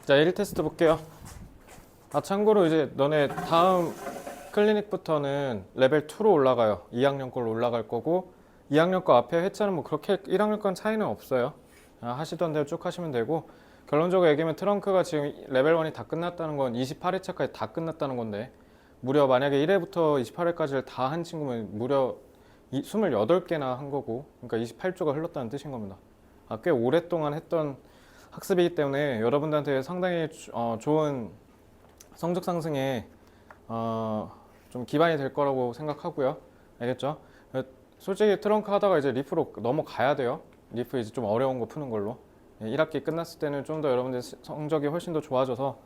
자, 1 테스트 볼게요. 참고로 이제 너네 다음 클리닉부터는 레벨 2로 올라가요. 2학년 걸로 올라갈 거고 2학년 거 앞에 회차는 뭐 그렇게 1학년 건 차이는 없어요. 하시던 대로 쭉 하시면 되고 결론적으로 얘기하면 트렁크가 지금 레벨 1이 다 끝났다는 건 28회차까지 다 끝났다는 건데 무려 만약에 1회부터 28회까지를 다 한 친구면 무려 28개나 한 거고 그러니까 28주가 흘렀다는 뜻인 겁니다. 꽤 오랫동안 했던 학습이기 때문에 여러분들한테 상당히 좋은 성적 상승에 좀 기반이 될 거라고 생각하고요. 알겠죠? 솔직히 트렁크 하다가 이제 리프로 넘어가야 돼요. 리프 이제 좀 어려운 거 푸는 걸로. 1학기 끝났을 때는 좀 더 여러분들 성적이 훨씬 더 좋아져서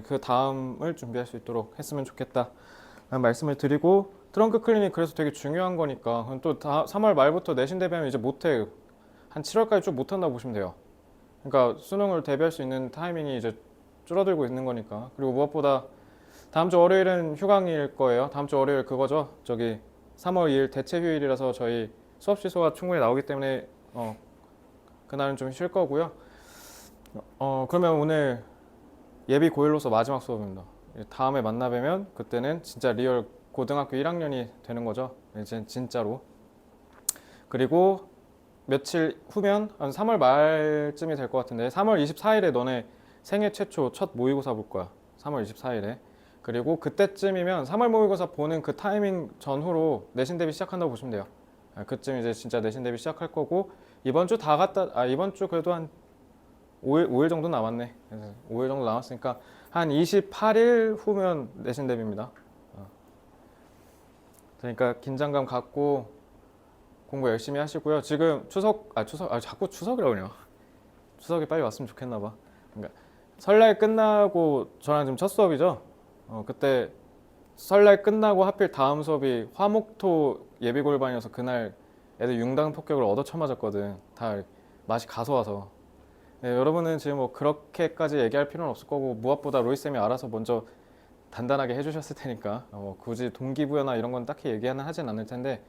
그 다음을 준비할 수 있도록 했으면 좋겠다 라는 말씀을 드리고 트렁크 클리닉 그래서 되게 중요한 거니까 또 3월 말부터 내신 대비하면 이제 못해 한 7월까지 쭉 못한다고 보시면 돼요. 그러니까 수능을 대비할 수 있는 타이밍이 이제 줄어들고 있는 거니까. 그리고 무엇보다 다음 주 월요일은 휴강일 거예요. 다음 주 월요일 그거죠. 저기 3월 2일 대체 휴일이라서 저희 수업 취소가 충분히 나오기 때문에 그날은 좀 쉴 거고요. 그러면 오늘 예비 고1로서 마지막 수업입니다. 다음에 만나 뵈면 그때는 진짜 리얼 고등학교 1학년이 되는 거죠. 이제 진짜로. 그리고 며칠 후면 한 3월 말쯤이 될 것 같은데 3월 24일에 너네 생애 최초 첫 모의고사 볼 거야. 3월 24일에. 그리고 그때쯤이면 3월 모의고사 보는 그 타이밍 전후로 내신 대비 시작한다고 보시면 돼요. 그쯤 이제 진짜 내신 대비 시작할 거고 이번 주 다 갔다 이번 주 그래도 한 5일 정도 남았네. 5일 정도 남았으니까 한 28일 후면 내신 대비입니다. 그러니까 긴장감 갖고 공부 열심히 하시고요. 지금 자꾸 추석이라고 그래요. 추석이 빨리 왔으면 좋겠나 봐. 그러니까 설날 끝나고 저랑 지금 첫 수업이죠. 그때 설날 끝나고 하필 다음 수업이 화목토 예비골반이어서 그날 애들 융당 폭격을 얻어 쳐맞았거든. 다 맛이 가서 와서. 네, 여러분은 지금 뭐 그렇게까지 얘기할 필요는 없을 거고 무엇보다 로이쌤이 알아서 먼저 단단하게 해주셨을 테니까 굳이 동기부여나 이런 건 딱히 얘기는 하진 않을 텐데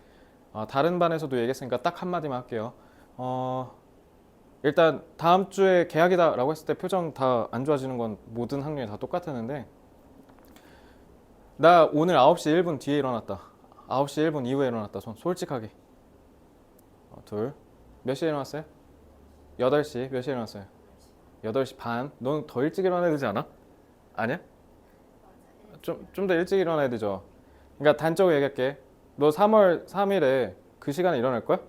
다른 반에서도 얘기했으니까 딱 한마디만 할게요. 일단 다음 주에 개학이다 라고 했을 때 표정 다 안 좋아지는 건 모든 학년이 다 똑같았는데 나 오늘 9시 1분 뒤에 일어났다. 9시 1분 이후에 일어났다. 솔직하게. 둘. 몇 시에 일어났어요? 8시. 몇 시에 일어났어요? 8시 반. 넌 더 일찍 일어나야 되지 않아? 아니야? 좀 더 일찍 일어나야 되죠. 그러니까 단적으로 얘기할게. 너 3월 3일에 그 시간에 일어날 거야?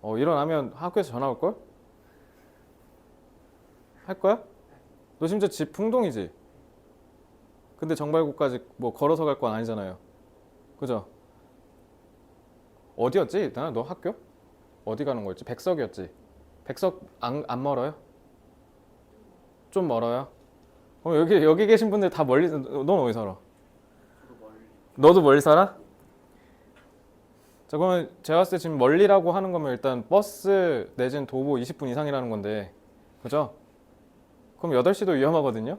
일어나면 학교에서 전화 올 걸? 할 거야? 너 심지어 집 풍동이지? 근데 정발구까지 뭐 걸어서 갈 건 아니잖아요. 그죠? 어디였지? 너 학교? 어디 가는 거였지? 백석이었지? 백석 안 멀어요? 좀 멀어요? 여기 계신 분들 다 멀리, 넌 어디 살아? 너도 멀리 살아? 자, 그러면 제가 봤을 때 지금 멀리라고 하는 거면 일단 버스 내진 도보 20분 이상이라는 건데, 그죠? 그럼 8시도 위험하거든요?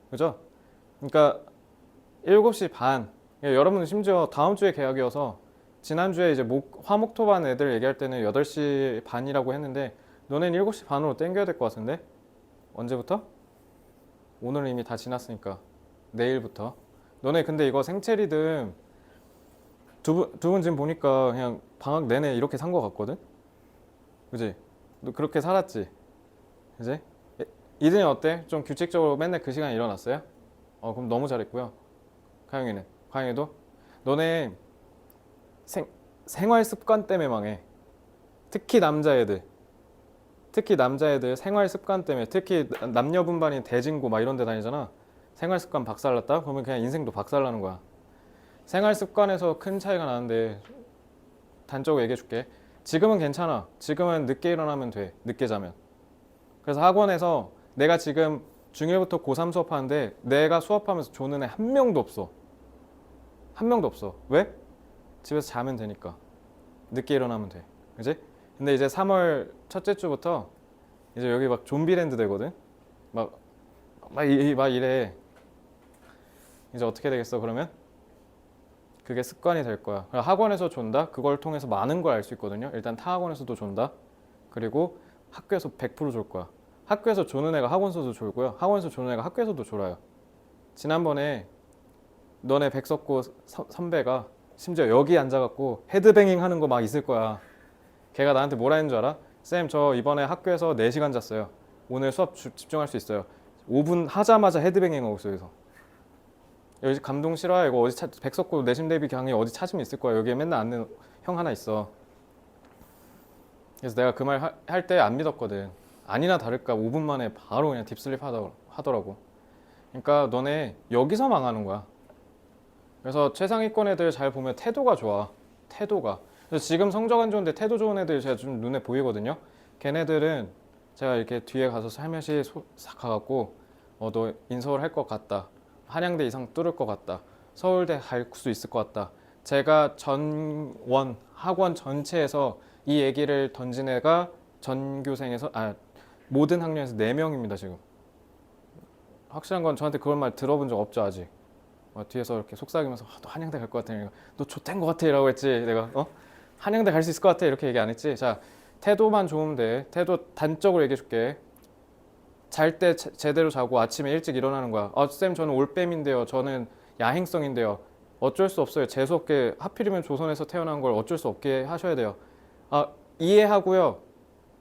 그죠? 그러니까 7시 반. 여러분은 심지어 다음 주에 개학이어서 지난주에 이제 화목토반 애들 얘기할 때는 8시 반이라고 했는데 너네는 7시 반으로 땡겨야 될 것 같은데? 언제부터? 오늘은 이미 다 지났으니까 내일부터. 너네 근데 이거 생체 리듬 두 분 지금 보니까 그냥 방학 내내 이렇게 산 것 같거든? 그지? 너 그렇게 살았지? 그지? 이든이 어때? 좀 규칙적으로 맨날 그 시간에 일어났어요? 그럼 너무 잘했고요. 가영이는? 가영이도? 너네 생활 습관 때문에 망해. 특히 남자애들 생활 습관 때문에 특히 남녀 분반인 대진고 막 이런 데 다니잖아. 생활 습관 박살났다? 그러면 그냥 인생도 박살나는 거야. 생활 습관에서 큰 차이가 나는데 단적으로 얘기해 줄게. 지금은 괜찮아. 지금은 늦게 일어나면 돼. 늦게 자면. 그래서 학원에서 내가 지금 중1부터 고3 수업하는데 내가 수업하면서 조는 애 한 명도 없어. 한 명도 없어. 왜? 집에서 자면 되니까. 늦게 일어나면 돼. 그지? 근데 이제 3월 첫째 주부터 이제 여기 막 좀비랜드 되거든? 막 이래. 이제 어떻게 되겠어, 그러면? 그게 습관이 될 거야. 학원에서 존다? 그걸 통해서 많은 걸 알 수 있거든요. 일단 타 학원에서도 존다. 그리고 학교에서 100%졸 거야. 학교에서 조는 애가 학원에서도 졸고요. 학원에서 조는 애가 학교에서도 졸아요. 지난번에 너네 백석고 선배가 심지어 여기 앉아갖고 헤드뱅잉 하는 거 막 있을 거야. 걔가 나한테 뭐라 했는 줄 알아? 쌤, 저 이번에 학교에서 4시간 잤어요. 오늘 수업 집중할 수 있어요. 5분 하자마자 헤드뱅잉 하고 있어요. 여기서. 여기 감동 싫어해. 이거 어디 백석고 내신 대비 강의 어디 찾으면 있을 거야. 여기에 맨날 앉는 형 하나 있어. 그래서 내가 그 말 할 때 안 믿었거든. 아니나 다를까 5분 만에 바로 그냥 딥슬립 하더라고. 그러니까 너네 여기서 망하는 거야. 그래서 최상위권 애들 잘 보면 태도가 좋아. 태도가. 그래서 지금 성적 안 좋은데 태도 좋은 애들 제가 좀 눈에 보이거든요. 걔네들은 제가 이렇게 뒤에 가서 살며시 싹 가갖고 너 인서울 할 것 같다. 한양대 이상 뚫을 것 같다. 서울대 갈 수 있을 것 같다. 제가 전원 학원 전체에서 이 얘기를 던진 애가 전교생에서 모든 학년에서 4명입니다 지금. 확실한 건 저한테 그런 말 들어본 적 없죠 아직. 뒤에서 이렇게 속삭이면서 너 한양대 갈 것 같아. 너 좆된 것 같아 라고 했지. 내가 한양대 갈 수 있을 것 같아 이렇게 얘기 안 했지. 자, 태도만 좋으면 돼. 태도 단적으로 얘기해 줄게. 잘 때 제대로 자고 아침에 일찍 일어나는 거야. 쌤 저는 올빼미인데요. 저는 야행성인데요. 어쩔 수 없어요. 재수없게 하필이면 조선에서 태어난 걸 어쩔 수 없게 하셔야 돼요. 이해하고요.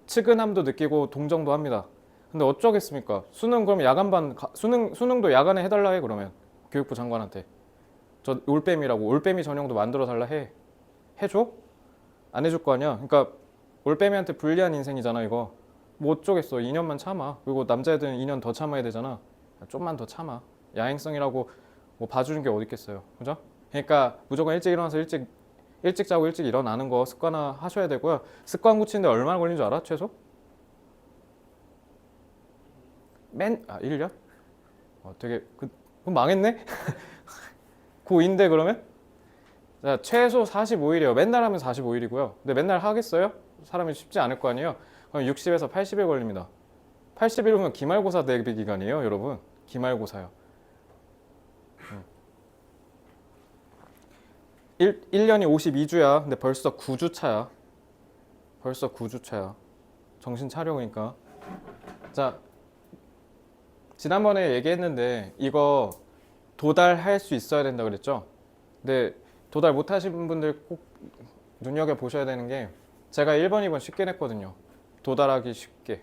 측은함도 느끼고 동정도 합니다. 근데 어쩌겠습니까? 수능 그럼 야간반 수능도 야간에 해달라 해 그러면 교육부 장관한테 저 올빼미라고 올빼미 전형도 만들어 달라 해줘? 안 해줄 거 아니야. 그러니까 올빼미한테 불리한 인생이잖아 이거. 뭐 어쩌겠어. 2년만 참아. 그리고 남자애들은 2년 더 참아야 되잖아. 좀만 더 참아. 야행성이라고 뭐 봐주는 게 어디 있겠어요. 그죠? 그러니까 무조건 일찍 일어나서 일찍 자고 일찍 일어나는 거 습관화 하셔야 되고요. 습관 고치는데 얼마나 걸린 줄 알아? 최소? 1년? 되게 그럼 망했네? 고2인데 그러면? 자, 최소 45일이에요. 맨날 하면 45일이고요. 근데 맨날 하겠어요? 사람이 쉽지 않을 거 아니에요? 그럼 60에서 80일 걸립니다. 80일이면 기말고사 대비 기간이에요, 여러분. 기말고사요. 1년이 52주야. 근데 벌써 9주 차야. 벌써 9주 차야. 정신 차려 그러니까. 자, 지난번에 얘기했는데 이거 도달할 수 있어야 된다 그랬죠? 근데 도달 못 하신 분들 꼭 눈여겨보셔야 되는 게 제가 1번, 2번 쉽게 냈거든요. 도달하기 쉽게.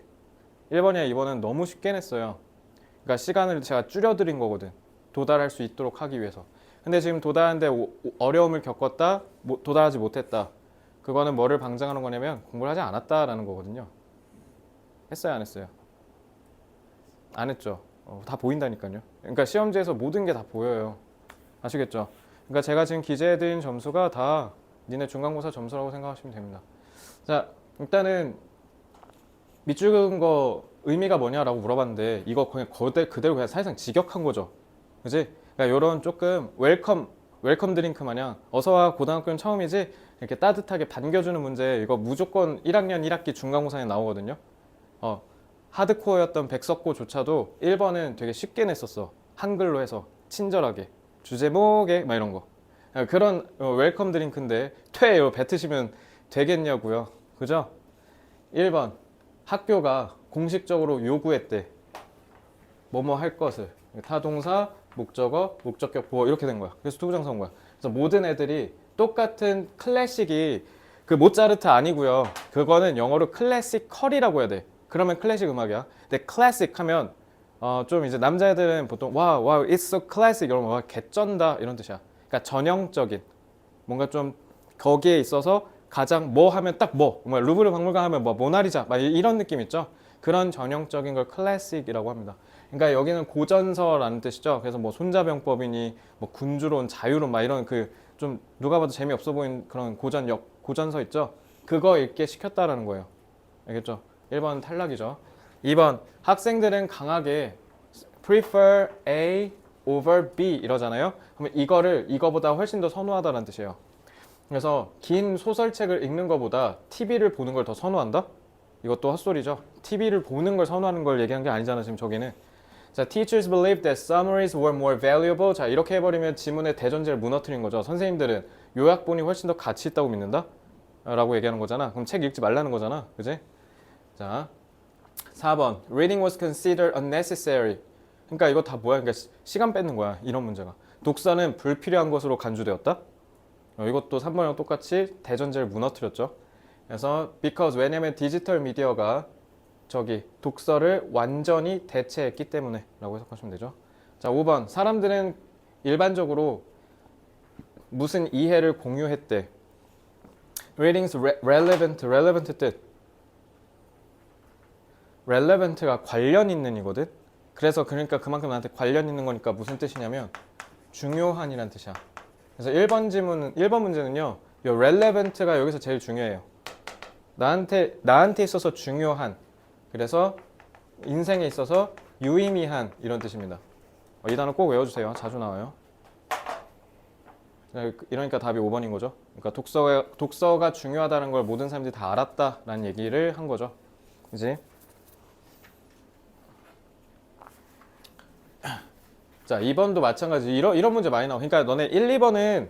1번이랑 2번은 너무 쉽게 냈어요. 그러니까 시간을 제가 줄여드린 거거든. 도달할 수 있도록 하기 위해서. 근데 지금 도달하는데 어려움을 겪었다, 도달하지 못했다. 그거는 뭐를 방증하는 거냐면 공부를 하지 않았다라는 거거든요. 했어요, 안 했어요? 안 했죠. 다 보인다니까요. 그러니까 시험지에서 모든 게 다 보여요. 아시겠죠? 그러니까 제가 지금 기재해드린 점수가 다 니네 중간고사 점수라고 생각하시면 됩니다. 자, 일단은 밑줄 거 의미가 뭐냐라고 물어봤는데 이거 그냥 그대로 그냥 사실상 직역한 거죠. 그지? 그러니까 이런 조금 웰컴 드링크 마냥 어서와 고등학교는 처음이지 이렇게 따뜻하게 반겨주는 문제 이거 무조건 1학년 1학기 중간고사에 나오거든요. 하드코어였던 백석고조차도 1번은 되게 쉽게 냈었어. 한글로 해서 친절하게 주제목에 막 이런 거. 그런 웰컴 드링크인데 퇴 뱉으시면 되겠냐고요. 그죠? 1번 학교가 공식적으로 요구했대. 뭐뭐 할 것을. 타동사, 목적어, 목적격, 보어 이렇게 된 거야. 그래서 투부정사인 거야. 그래서 모든 애들이 똑같은 클래식이 그 모차르트 아니고요. 그거는 영어로 클래시컬이라고 해야 돼. 그러면 클래식 음악이야. 근데 클래식 하면 좀 이제 남자애들은 보통 와, it's so classic 이러면 와 개쩐다 이런 뜻이야. 그러니까 전형적인 뭔가 좀 거기에 있어서 가장 뭐 하면 딱 뭐 루브르 박물관 하면 뭐 모나리자 막 이런 느낌 있죠. 그런 전형적인 걸 클래식이라고 합니다. 그러니까 여기는 고전서라는 뜻이죠. 그래서 뭐 손자병법이니 뭐 군주론, 자유론 막 이런 그 좀 누가 봐도 재미없어 보이는 그런 고전서 있죠. 그거 읽게 시켰다라는 거예요. 알겠죠? 1번 탈락이죠. 2번 학생들은 강하게 prefer A over B 이러잖아요. 그러면 이거보다 훨씬 더 선호하다라는 뜻이에요. 그래서 긴 소설책을 읽는 것보다 TV를 보는 걸 더 선호한다? 이것도 헛소리죠. TV를 보는 걸 선호하는 걸 얘기한 게 아니잖아 지금 저기는. 자, teachers believed that summaries were more valuable. 자, 이렇게 해버리면 지문의 대전제를 무너뜨린 거죠. 선생님들은 요약본이 훨씬 더 가치 있다고 믿는다? 라고 얘기하는 거잖아. 그럼 책 읽지 말라는 거잖아. 그지? 자, 4번. Reading was considered unnecessary. 그러니까 이거 다 뭐야? 그러니까 시간 뺏는 거야. 이런 문제가. 독서는 불필요한 것으로 간주되었다. 이것도 3번이랑 똑같이 대전제를 무너뜨렸죠. 그래서 because 왜냐면 디지털 미디어가 저기 독서를 완전히 대체했기 때문에 라고 해석하시면 되죠. 자, 5번. 사람들은 일반적으로 무슨 이해를 공유했대. Reading's relevant 뜻. relevant가 관련 있는 이거든. 그래서 그러니까 그만큼 나한테 관련 있는 거니까 무슨 뜻이냐면 중요한이란 뜻이야. 그래서 1번 문제는요. 요 relevant가 여기서 제일 중요해요. 나한테 있어서 중요한. 그래서 인생에 있어서 유의미한 이런 뜻입니다. 이 단어 꼭 외워주세요. 자주 나와요. 이러니까 답이 5번인 거죠. 그러니까 독서가 중요하다는 걸 모든 사람들이 다 알았다라는 얘기를 한 거죠. 그지? 자, 2번도 마찬가지. 이런 문제 많이 나와. 그러니까 너네 1, 2번은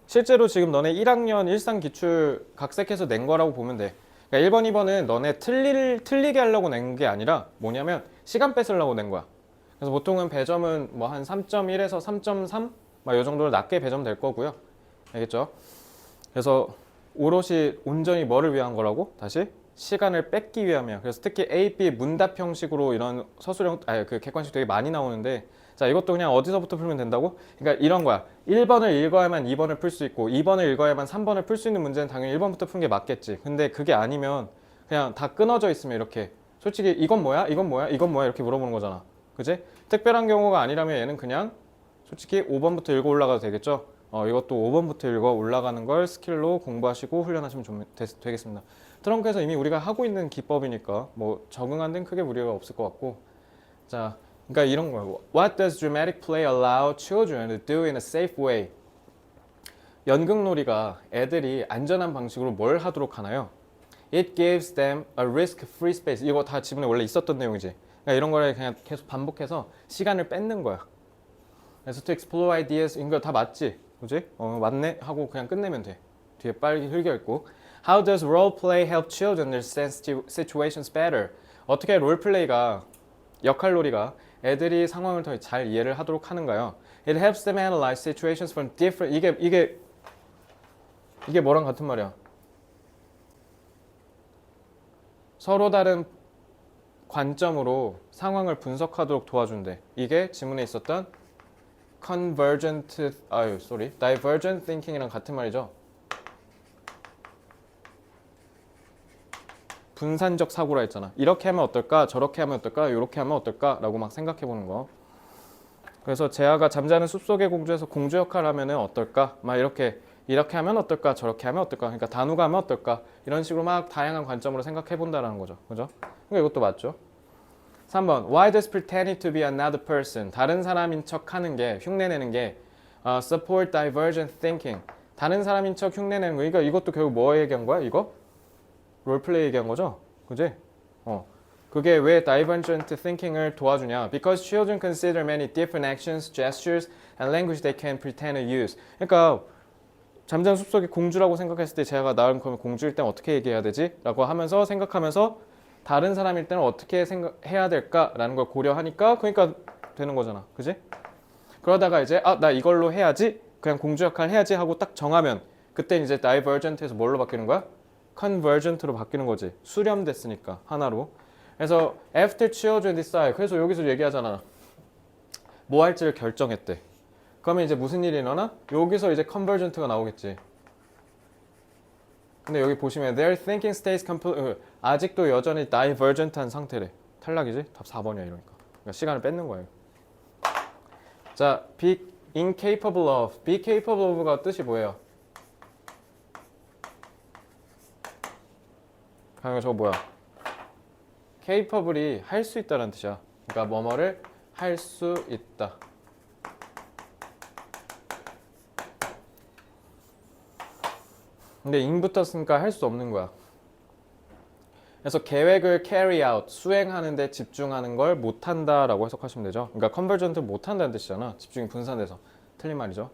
실제로 지금 너네 1학년 일상 기출 각색해서 낸 거라고 보면 돼. 그러니까 1번, 2번은 너네 틀리게 하려고 낸 게 아니라 뭐냐면 시간 뺏으려고 낸 거야. 그래서 보통은 배점은 뭐 한 3.1에서 3.3? 막 이 정도로 낮게 배점될 거고요. 알겠죠? 그래서 오롯이 온전히 뭐를 위한 거라고? 다시 시간을 뺏기 위함이야. 그래서 특히 A, B 문답 형식으로 이런 서술형, 그 객관식 되게 많이 나오는데 자, 이것도 그냥 어디서부터 풀면 된다고? 그러니까 이런 거야. 1번을 읽어야만 2번을 풀 수 있고 2번을 읽어야만 3번을 풀 수 있는 문제는 당연히 1번부터 푸는 게 맞겠지. 근데 그게 아니면 그냥 다 끊어져 있으면 이렇게 솔직히 이건 뭐야? 이건 뭐야? 이건 뭐야? 이렇게 물어보는 거잖아. 그지? 특별한 경우가 아니라면 얘는 그냥 솔직히 5번부터 읽어 올라가도 되겠죠? 이것도 5번부터 읽어 올라가는 걸 스킬로 공부하시고 훈련하시면 되겠습니다. 트렁크에서 이미 우리가 하고 있는 기법이니까 뭐 적응한 데는 크게 무리가 없을 것 같고 자, 그러니까 이런 거예요. What does dramatic play allow children to do in a safe way? 연극놀이가 애들이 안전한 방식으로 뭘 하도록 하나요? It gives them a risk-free space. 이거 다 지문에 원래 있었던 내용이지. 그러니까 이런 거를 그냥 계속 반복해서 시간을 뺏는 거야. 그래서 to explore ideas 이거 다 맞지? 그지? 맞네 하고 그냥 끝내면 돼. 뒤에 빨리 흘겨 있고 How does role play help children understand situations better? 어떻게 롤플레이가 역할놀이가 애들이 상황을 더 잘 이해를 하도록 하는가요? It helps them analyze situations from different 이게 뭐랑 같은 말이야? 서로 다른 관점으로 상황을 분석하도록 도와준대. 이게 지문에 있었던 divergent thinking이랑 같은 말이죠. 분산적 사고라 했잖아. 이렇게 하면 어떨까? 저렇게 하면 어떨까? 이렇게 하면 어떨까? 라고 막 생각해 보는 거. 그래서 재하가 잠자는 숲속의 공주에서 공주 역할을 하면 어떨까? 막 이렇게 하면 어떨까? 저렇게 하면 어떨까? 그러니까 단우가 하면 어떨까? 이런 식으로 막 다양한 관점으로 생각해 본다라는 거죠. 그죠? 그러니까 이것도 맞죠. 3번. Why does pretending to be another person? 다른 사람인 척 하는 게, 흉내내는 게 support divergent thinking. 다른 사람인 척 흉내내는 거. 그러니까 이것도 결국 뭐 얘기한 거야? 이거? 롤플레이 얘기한 거죠? 그지? 그게 왜 divergent thinking을 도와주냐? Because children consider many different actions, gestures, and language they can pretend to use. 그러니까 잠자는 숲속의 공주라고 생각했을 때 제가 나름 그러면 공주일 땐 어떻게 얘기해야 되지? 라고 하면서 생각하면서 다른 사람일 때는 어떻게 해야 될까라는 걸 고려하니까 그러니까 되는 거잖아. 그지? 그러다가 이제 나 이걸로 해야지. 그냥 공주 역할 해야지 하고 딱 정하면 그때 이제 divergent에서 뭘로 바뀌는 거야? convergent로 바뀌는 거지. 수렴됐으니까 하나로. 그래서 after children decide. 그래서 여기서 얘기하잖아. 뭐 할지를 결정했대. 그러면 이제 무슨 일이 일어나? 여기서 이제 convergent가 나오겠지. 근데 여기 보시면 their thinking stays 아직도 여전히 divergent한 상태래. 탈락이지? 답 4번이야 이러니까. 그러니까 시간을 뺏는 거예요. 자, be incapable of. be capable of가 뜻이 뭐예요? 그러니까 저거 뭐야? capable이 할 수 있다는 뜻이야. 그러니까 뭐뭐를 할 수 있다. 근데 ing 붙었으니까 할 수 없는 거야. 그래서 계획을 carry out, 수행하는 데 집중하는 걸 못한다라고 해석하시면 되죠. 그러니까 convergent 못한다는 뜻이잖아. 집중이 분산돼서. 틀린 말이죠.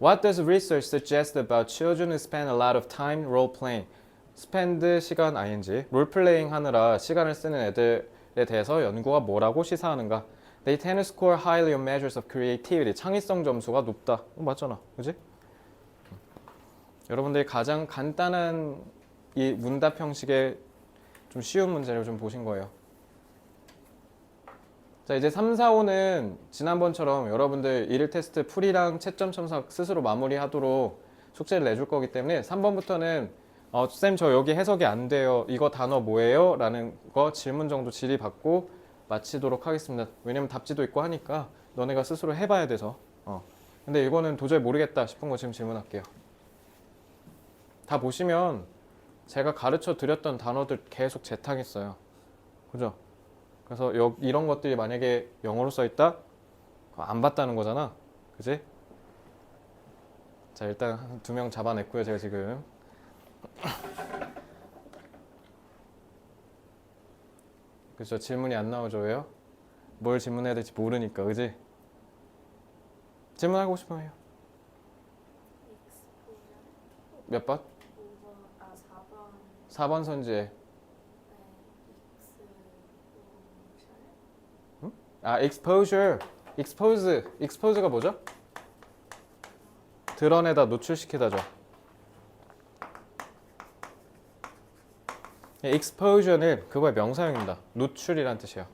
What does research suggest about children who spend a lot of time role playing? spend 시간 ing, 롤플레잉 하느라 시간을 쓰는 애들 대해서 연구가 뭐라고 시사하는가? They tend to score highly on measures of creativity. 창의성 점수가 높다. 맞잖아, 그지? 여러분들이 가장 간단한 이 문답 형식의 좀 쉬운 문제를 좀 보신 거예요. 자, 이제 3, 4, 5는 지난번처럼 여러분들 1일 테스트 풀이랑 채점 첨삭 스스로 마무리하도록 숙제를 내줄 거기 때문에 3번부터는 쌤 저 여기 해석이 안 돼요. 이거 단어 뭐예요? 라는 거 질문 정도 질의받고 마치도록 하겠습니다. 왜냐면 답지도 있고 하니까 너네가 스스로 해봐야 돼서. 근데 이거는 도저히 모르겠다 싶은 거 지금 질문할게요. 다 보시면 제가 가르쳐 드렸던 단어들 계속 재탕했어요. 그죠? 그래서 이런 것들이 만약에 영어로 써있다? 안 봤다는 거잖아. 그지? 자, 일단 2명 잡아냈고요, 제가 지금. 그죠? 질문이 안 나오죠, 왜요? 뭘 질문해야 될지 모르니까, 그지? 질문하고 싶으면 해요. 몇 번? 4번 선지에. exposure. expose가 뭐죠? 드러내다, 노출시키다죠. exposure는 그거의 명사형입니다. 노출이란 뜻이에요.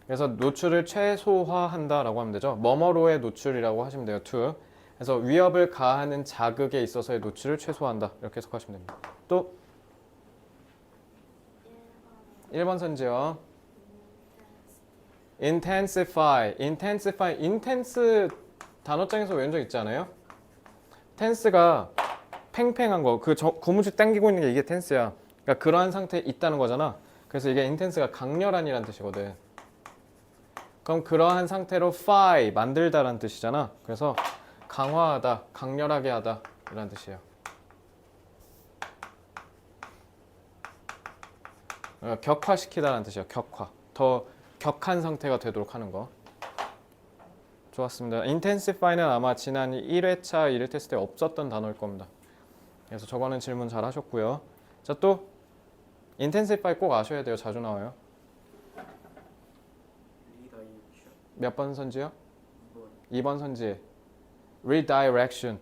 그래서 노출을 최소화한다라고 하면 되죠. 뭐뭐로의 노출이라고 하시면 돼요. to. 그래서 위협을 가하는 자극에 있어서의 노출을 최소화한다. 이렇게 해석하시면 됩니다. 또 1번 선지요. intensify. intense 단어장에서 외운 적 있지 않아요? tense가 팽팽한 거, 그 고무줄 당기고 있는 게 이게 tense야. 그러니까 그러한 상태에 있다는 거잖아. 그래서 이게 intense가 강렬한이란 뜻이거든. 그럼 그러한 상태로 fy, 만들다라는 뜻이잖아. 그래서 강화하다, 강렬하게 하다 이란 뜻이에요. 격화시키다라는 뜻이에요. 격화. 더 격한 상태가 되도록 하는 거. 좋았습니다. intensify는 아마 지난 1회차 1일 테스트에 없었던 단어일 겁니다. 그래서 저거는 질문 잘 하셨고요. 자, 또 intensify 꼭 아셔야 돼요. 자주 나와요. 몇 번 선지요? 2번 선지. redirection.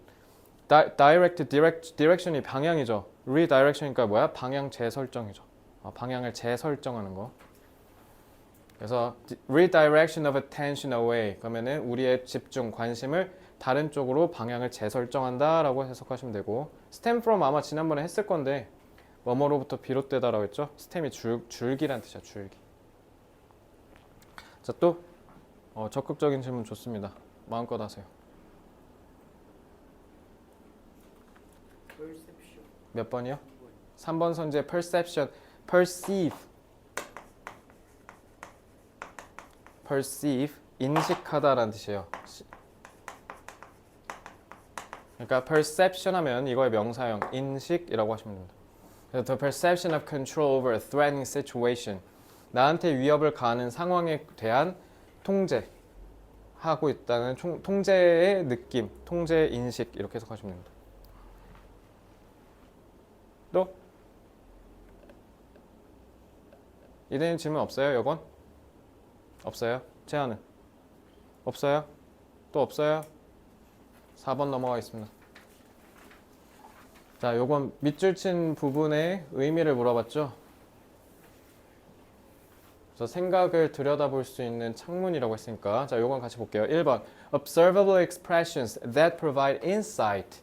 direction이 방향이죠. redirection이니까 뭐야? 방향 재설정이죠. 방향을 재설정하는 거. 그래서 redirection of attention away 그러면은 우리의 집중, 관심을 다른 쪽으로 방향을 재설정한다 라고 해석하시면 되고, stem from 아마 지난번에 했을 건데 뭐뭐로부터 비롯되다 라고 했죠. stem이 줄기란 뜻이야. 줄기. 자, 또 적극적인 질문 좋습니다. 마음껏 하세요. perception. 몇 번이요? 3번 선지의 perception. perceive 인식하다라는 뜻이에요. 그러니까 perception 하면 이거의 명사형 인식이라고 하시면 됩니다. 그래서 the perception of control over a threatening situation. 나한테 위협을 가하는 상황에 대한 통제하고 있다는 통제의 느낌, 통제 인식 이렇게 해석하시면 됩니다. 또 이대님 질문 없어요? 요건? 없어요? 제안은? 없어요? 또 없어요? 4번 넘어가겠습니다. 자, 요건 밑줄 친 부분의 의미를 물어봤죠? 그래서 생각을 들여다볼 수 있는 창문이라고 했으니까 자, 요건 같이 볼게요. 1번 Observable expressions that provide insight.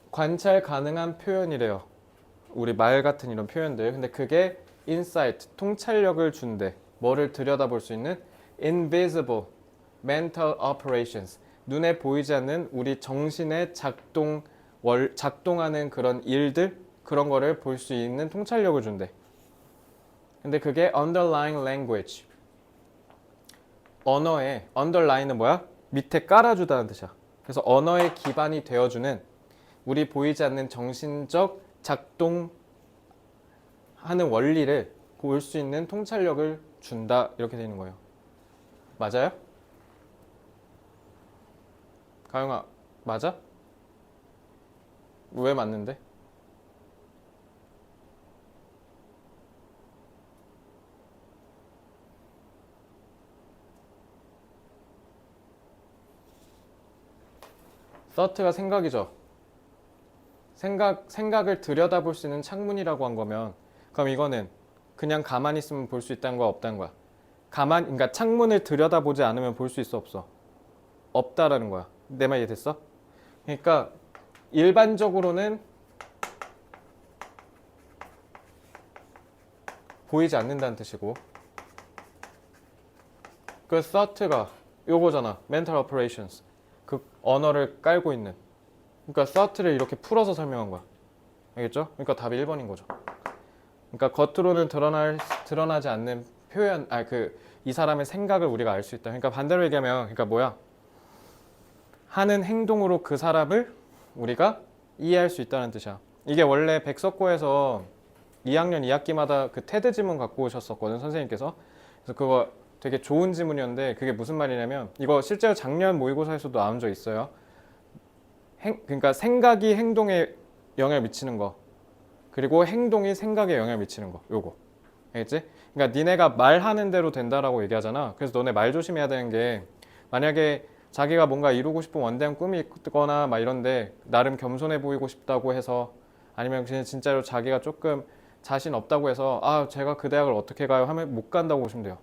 관찰 가능한 표현이래요. 우리 말 같은 이런 표현들. 근데 그게 insight, 통찰력을 준대. 뭐를 들여다볼 수 있는 invisible mental operations. 눈에 보이지 않는 우리 정신의 작동하는 그런 일들, 그런 거를 볼 수 있는 통찰력을 준대. 근데 그게 underlying language. 언어의 underline은 뭐야? 밑에 깔아주다는 뜻이야. 그래서 언어의 기반이 되어주는 우리 보이지 않는 정신적 작동하는 원리를 볼 수 있는 통찰력을 준다 이렇게 되는 거예요. 맞아요? 가영아, 맞아? 왜 맞는데? thought가 생각이죠. 생각을 들여다볼 수 있는 창문이라고 한 거면 그럼 이거는 그냥 가만히 있으면 볼 수 있다는 거야, 없다는 거야? 그러니까 창문을 들여다보지 않으면 볼 수 있어, 없어? 없다라는 거야. 내 말 이해됐어? 그러니까 일반적으로는 보이지 않는다는 뜻이고 그 thought가 요거잖아. mental operations. 그 언어를 깔고 있는. 그러니까 thought를 이렇게 풀어서 설명한 거야. 알겠죠? 그러니까 답이 1번인 거죠. 그러니까 겉으로는 드러나지 않는 표현, 이 사람의 생각을 우리가 알 수 있다. 그러니까 반대로 얘기하면, 그러니까 뭐야? 하는 행동으로 그 사람을 우리가 이해할 수 있다는 뜻이야. 이게 원래 백석고에서 2학년 2학기마다 그 테드 지문 갖고 오셨었거든, 선생님께서. 그래서 그거 되게 좋은 지문이었는데 그게 무슨 말이냐면 이거 실제로 작년 모의고사에서도 나온 적 있어요. 그러니까 생각이 행동에 영향을 미치는 거 그리고 행동이 생각에 영향을 미치는 거 요거 알겠지? 그러니까 니네가 말하는 대로 된다라고 얘기하잖아. 그래서 너네 말 조심해야 되는 게 만약에 자기가 뭔가 이루고 싶은 원대한 꿈이 있거나 막 이런데 나름 겸손해 보이고 싶다고 해서 아니면 그냥 진짜로 자기가 조금 자신 없다고 해서 아 제가 그 대학을 어떻게 가요 하면 못 간다고 보시면 돼요.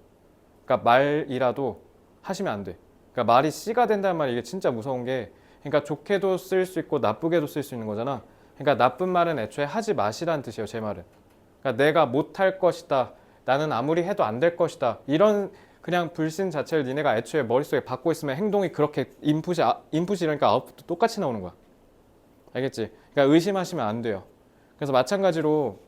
그러니까 말이라도 하시면 안 돼. 그러니까 말이 씨가 된다는 말이 이게 진짜 무서운 게 그러니까 좋게도 쓸 수 있고 나쁘게도 쓸 수 있는 거잖아. 그러니까 나쁜 말은 애초에 하지 마시라는 뜻이에요. 제 말은. 그러니까 내가 못할 것이다. 나는 아무리 해도 안 될 것이다. 이런 그냥 불신 자체를 니네가 애초에 머릿속에 받고 있으면 행동이 그렇게 인풋이 이러니까 아웃풋도 똑같이 나오는 거야. 알겠지? 그러니까 의심하시면 안 돼요. 그래서 마찬가지로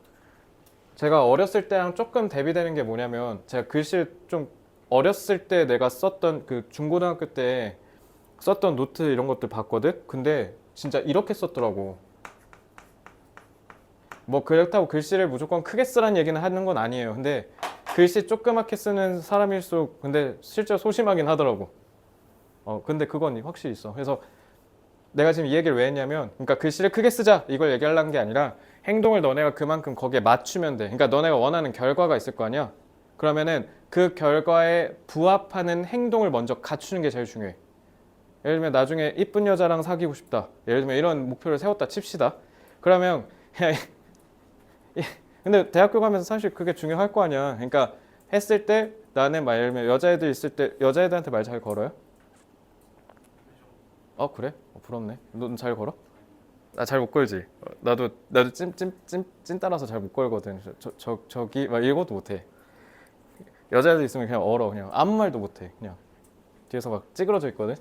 제가 어렸을 때랑 조금 대비되는 게 뭐냐면 제가 글씨를 좀 어렸을 때 내가 썼던 그 중고등학교 때 썼던 노트 이런 것들 봤거든? 근데 진짜 이렇게 썼더라고. 뭐 그렇다고 글씨를 무조건 크게 쓰라는 얘기는 하는 건 아니에요. 근데 글씨 조그맣게 쓰는 사람일수록 근데 실제로 소심하긴 하더라고. 근데 그건 확실히 있어. 그래서 내가 지금 이 얘기를 왜 했냐면 그러니까 글씨를 크게 쓰자 이걸 얘기하려는 게 아니라 행동을 너네가 그만큼 거기에 맞추면 돼. 그러니까 너네가 원하는 결과가 있을 거 아니야. 그러면은 그 결과에 부합하는 행동을 먼저 갖추는 게 제일 중요해. 예를 들면 나중에 이쁜 여자랑 사귀고 싶다. 예를 들면 이런 목표를 세웠다 칩시다. 그러면 그냥 근데 대학교 가면서 사실 그게 중요할 거 아니야. 그러니까 했을 때 나는 막 예를 들면 여자애들 있을 때 여자애들한테 말 잘 걸어요? 그래? 부럽네. 넌 잘 걸어? 나 잘 못 걸지. 나도 찐 따라서 잘 못 걸거든. 저기 막 이것도 못 해. 여자애들 있으면 그냥 그냥 아무 말도 못 해. 그냥 뒤에서 막 찌그러져 있거든.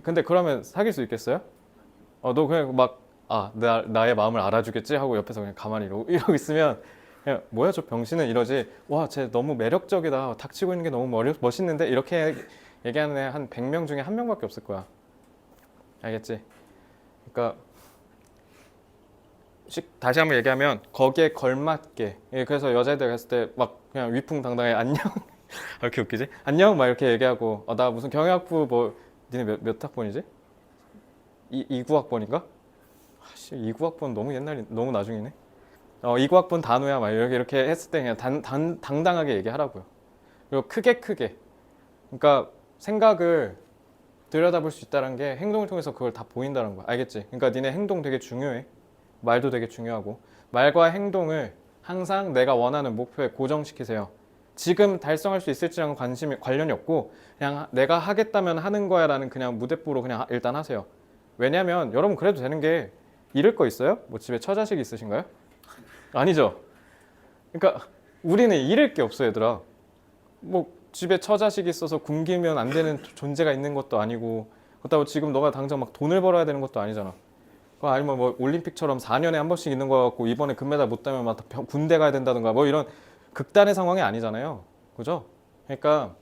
근데 그러면 사귈 수 있겠어요? 너 그냥 막 나의 마음을 알아주겠지 하고 옆에서 그냥 가만히 이러고 있으면 그냥 뭐야 저 병신은 이러지. 와, 쟤 너무 매력적이다. 닥치고 있는 게 너무 멋있는데 이렇게 얘기하는 애 한 100명 중에 한 명밖에 없을 거야. 알겠지? 그러니까 다시 한번 얘기하면 거기에 걸맞게 그래서 여자애들 갔을 때 막 그냥 위풍당당해 안녕 왜 이렇게 웃기지? 안녕 막 이렇게 얘기하고 나 무슨 경영학부 뭐 니네 몇 학번이지? 29학번인가? 아씨 29학번 너무 옛날이 너무 나중이네. 29학번 단호야 막 이렇게 했을 때 그냥 당당하게 얘기하라고요. 그리고 크게 그러니까 생각을 들여다볼 수 있다는 게 행동을 통해서 그걸 다 보인다는 거야. 알겠지? 그러니까 니네 행동 되게 중요해. 말도 되게 중요하고 말과 행동을 항상 내가 원하는 목표에 고정시키세요. 지금 달성할 수 있을지랑은 관련이 없고 그냥 내가 하겠다면 하는 거야 라는 그냥 무대뽀로 그냥 일단 하세요. 왜냐면 여러분 그래도 되는 게 잃을 거 있어요? 뭐 집에 처자식 있으신가요? 아니죠. 그러니까 우리는 잃을 게 없어 얘들아. 뭐 집에 처자식이 있어서 굶기면 안 되는 존재가 있는 것도 아니고 그렇다고 지금 너가 당장 막 돈을 벌어야 되는 것도 아니잖아. 아니면 뭐 올림픽처럼 4년에 한 번씩 있는 거 같고 이번에 금메달 못 따면 막 군대 가야 된다든가 뭐 이런 극단의 상황이 아니잖아요. 그죠? 그러니까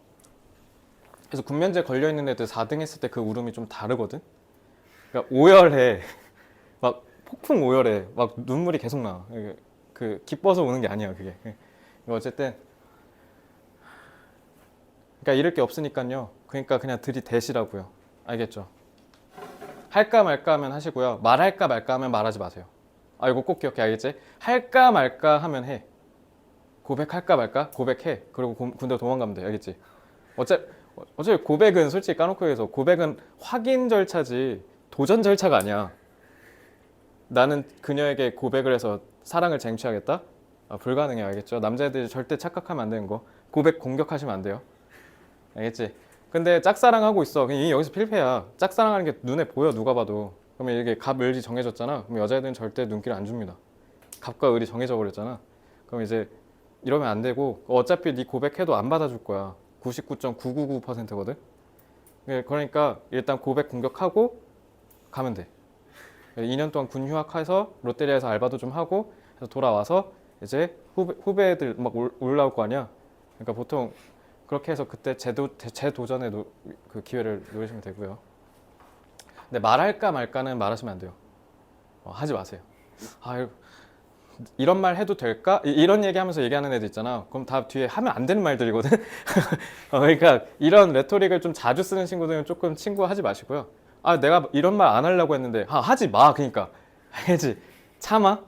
그래서 군면제 걸려 있는 애들 4등 했을 때 그 울음이 좀 다르거든. 그러니까 오열해. 막 폭풍 오열해. 막 눈물이 계속 나. 그 기뻐서 우는 게 아니야 그게. 어쨌든 그러니까 잃을 게 없으니까요. 그러니까 그냥 들이대시라고요. 알겠죠? 할까 말까 하면 하시고요. 말할까 말까 하면 말하지 마세요. 이거 꼭 기억해. 알겠지? 할까 말까 하면 해. 고백할까 말까? 고백해. 그리고 군대 도망가면 돼. 알겠지? 어차피 고백은 솔직히 까놓고 해서 고백은 확인 절차지 도전 절차가 아니야. 나는 그녀에게 고백을 해서 사랑을 쟁취하겠다? 불가능해. 알겠죠? 남자애들이 절대 착각하면 안 되는 거. 고백 공격하시면 안 돼요. 알겠지? 근데 짝사랑하고 있어. 이미 여기서 필패야. 짝사랑하는 게 눈에 보여, 누가 봐도. 그러면 이게 갑, 을이 정해졌잖아. 그럼 여자애들은 절대 눈길 안 줍니다. 갑과 을이 정해져 버렸잖아. 그럼 이제 이러면 안 되고 어차피 네 고백해도 안 받아줄 거야. 99.999%거든. 그러니까 일단 고백 공격하고 가면 돼. 2년 동안 군 휴학해서 롯데리아에서 알바도 좀 하고 해서 돌아와서 이제 후배들 막 올라올 거 아니야. 그러니까 보통 그렇게 해서 그때 재도전의 그 기회를 노리시면 되고요. 근데 말할까 말까는 말하시면 안 돼요. 하지 마세요. 아, 이런 말 해도 될까? 이런 얘기하면서 얘기하는 애들 있잖아. 그럼 다 뒤에 하면 안 되는 말들이거든. 그러니까 이런 레토릭을 좀 자주 쓰는 친구들은 조금 친구하지 마시고요. 아, 내가 이런 말 안 하려고 했는데, 하지 마. 그러니까 알지? 참아.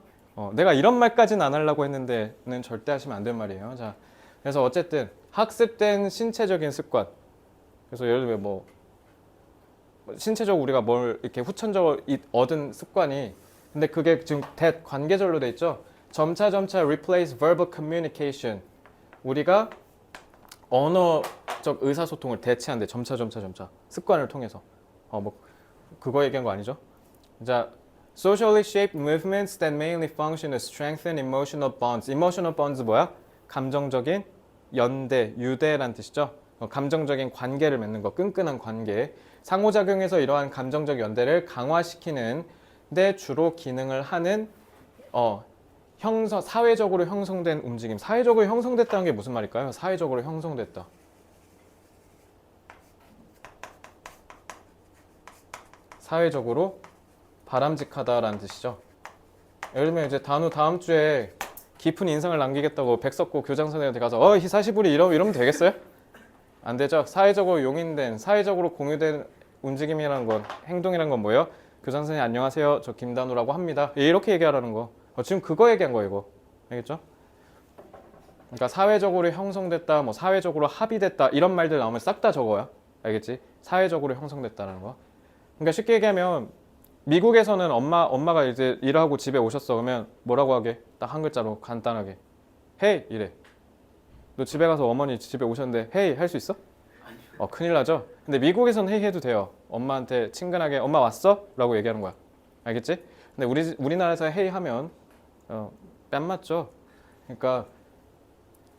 내가 이런 말까지는 안 하려고 했는데는 절대 하시면 안 되는 말이에요. 자, 그래서 어쨌든 학습된 신체적인 습관. 그래서 예를 들면 뭐 신체적으로 우리가 뭘 이렇게 후천적으로 얻은 습관이, 근데 그게 지금 관계절로 돼 있죠. 점차 replace verbal communication. 우리가 언어적 의사소통을 대체한대. 점차 습관을 통해서. 뭐 그거 얘기한 거 아니죠? 자, socially shaped movements that mainly function to strengthen emotional bonds. emotional bonds 뭐야? 감정적인 연대, 유대란 뜻이죠. 감정적인 관계를 맺는 거, 끈끈한 관계. 상호작용에서 이러한 감정적 연대를 강화시키는 데 주로 기능을 하는 사회적으로 형성된 움직임. 사회적으로 형성됐다는 게 무슨 말일까요? 사회적으로 형성됐다. 사회적으로 바람직하다라는 뜻이죠. 예를 들면 이제 단우 다음 주에 깊은 인상을 남기겠다고 백석고 교장 선생님한테 가서 히사시부리 이러면 되겠어요? 안 되죠. 사회적으로 용인된, 사회적으로 공유된 움직임이라는 건, 행동이라는 건 뭐예요? 교장 선생님 안녕하세요. 저 김단우라고 합니다. 이렇게 얘기하라는 거. 지금 그거 얘기한 거예요, 이거. 알겠죠? 그러니까 사회적으로 형성됐다, 뭐 사회적으로 합의됐다 이런 말들 나오면 싹 다 적어요. 알겠지? 사회적으로 형성됐다라는 거. 그러니까 쉽게 얘기하면 미국에서는 엄마가 이제 일하고 집에 오셨어. 그러면 뭐라고 하게? 딱 한 글자로 간단하게. 헤이 이래. 너 집에 가서 어머니 집에 오셨는데 헤이 할 수 있어? 큰일 나죠? 근데 미국에서는 헤이 해도 돼요. 엄마한테 친근하게 엄마 왔어? 라고 얘기하는 거야. 알겠지? 근데 우리나라에서 헤이 하면 뺨 맞죠? 그러니까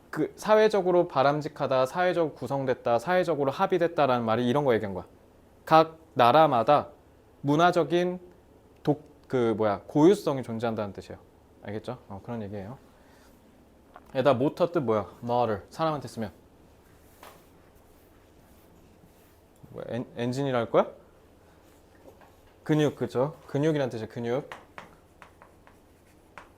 그 사회적으로 바람직하다, 사회적으로 구성됐다, 사회적으로 합의됐다라는 말이 이런 거 얘기한 거야. 각 나라마다 문화적인 고유성이 존재한다는 뜻이에요. 알겠죠? 그런 얘기예요. 얘다 모터 뜻 뭐야? mother. 사람한테 쓰면 엔진이라 할 거야? 근육, 그죠? 근육이란 뜻이에요. 근육.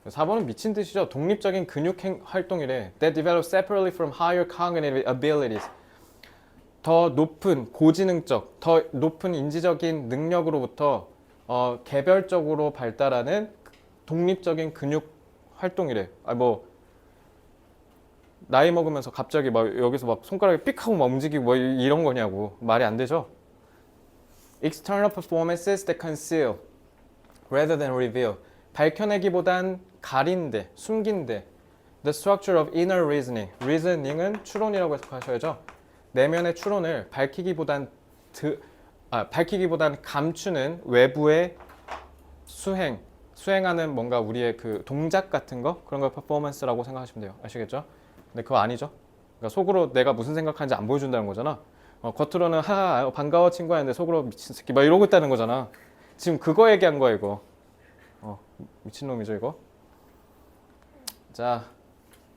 4번은 미친 뜻이죠. 독립적인 근육 활동이래. That develop separately from higher cognitive abilities. 더 높은 고지능적, 더 높은 인지적인 능력으로부터 개별적으로 발달하는 독립적인 근육 활동이래. 나이 먹으면서 갑자기 막 여기서 막 손가락이 삑 하고 막 움직이고 뭐 이런 거냐고. 말이 안 되죠. External performances that conceal rather than reveal. 밝혀내기보단 가린데, 숨긴데. The structure of inner reasoning. reasoning은 추론이라고 해석하셔야죠. 내면의 추론을 밝히기보단 감추는 외부의 수행하는 뭔가 우리의 그 동작 같은 거, 그런 걸 퍼포먼스라고 생각하시면 돼요. 아시겠죠? 근데 그거 아니죠. 그러니까 속으로 내가 무슨 생각하는지 안 보여준다는 거잖아. 겉으로는 하하 반가워 친구야 했는데 속으로 미친 새끼 막 이러고 있다는 거잖아. 지금 그거 얘기한 거야 이거. 미친놈이죠 이거. 자,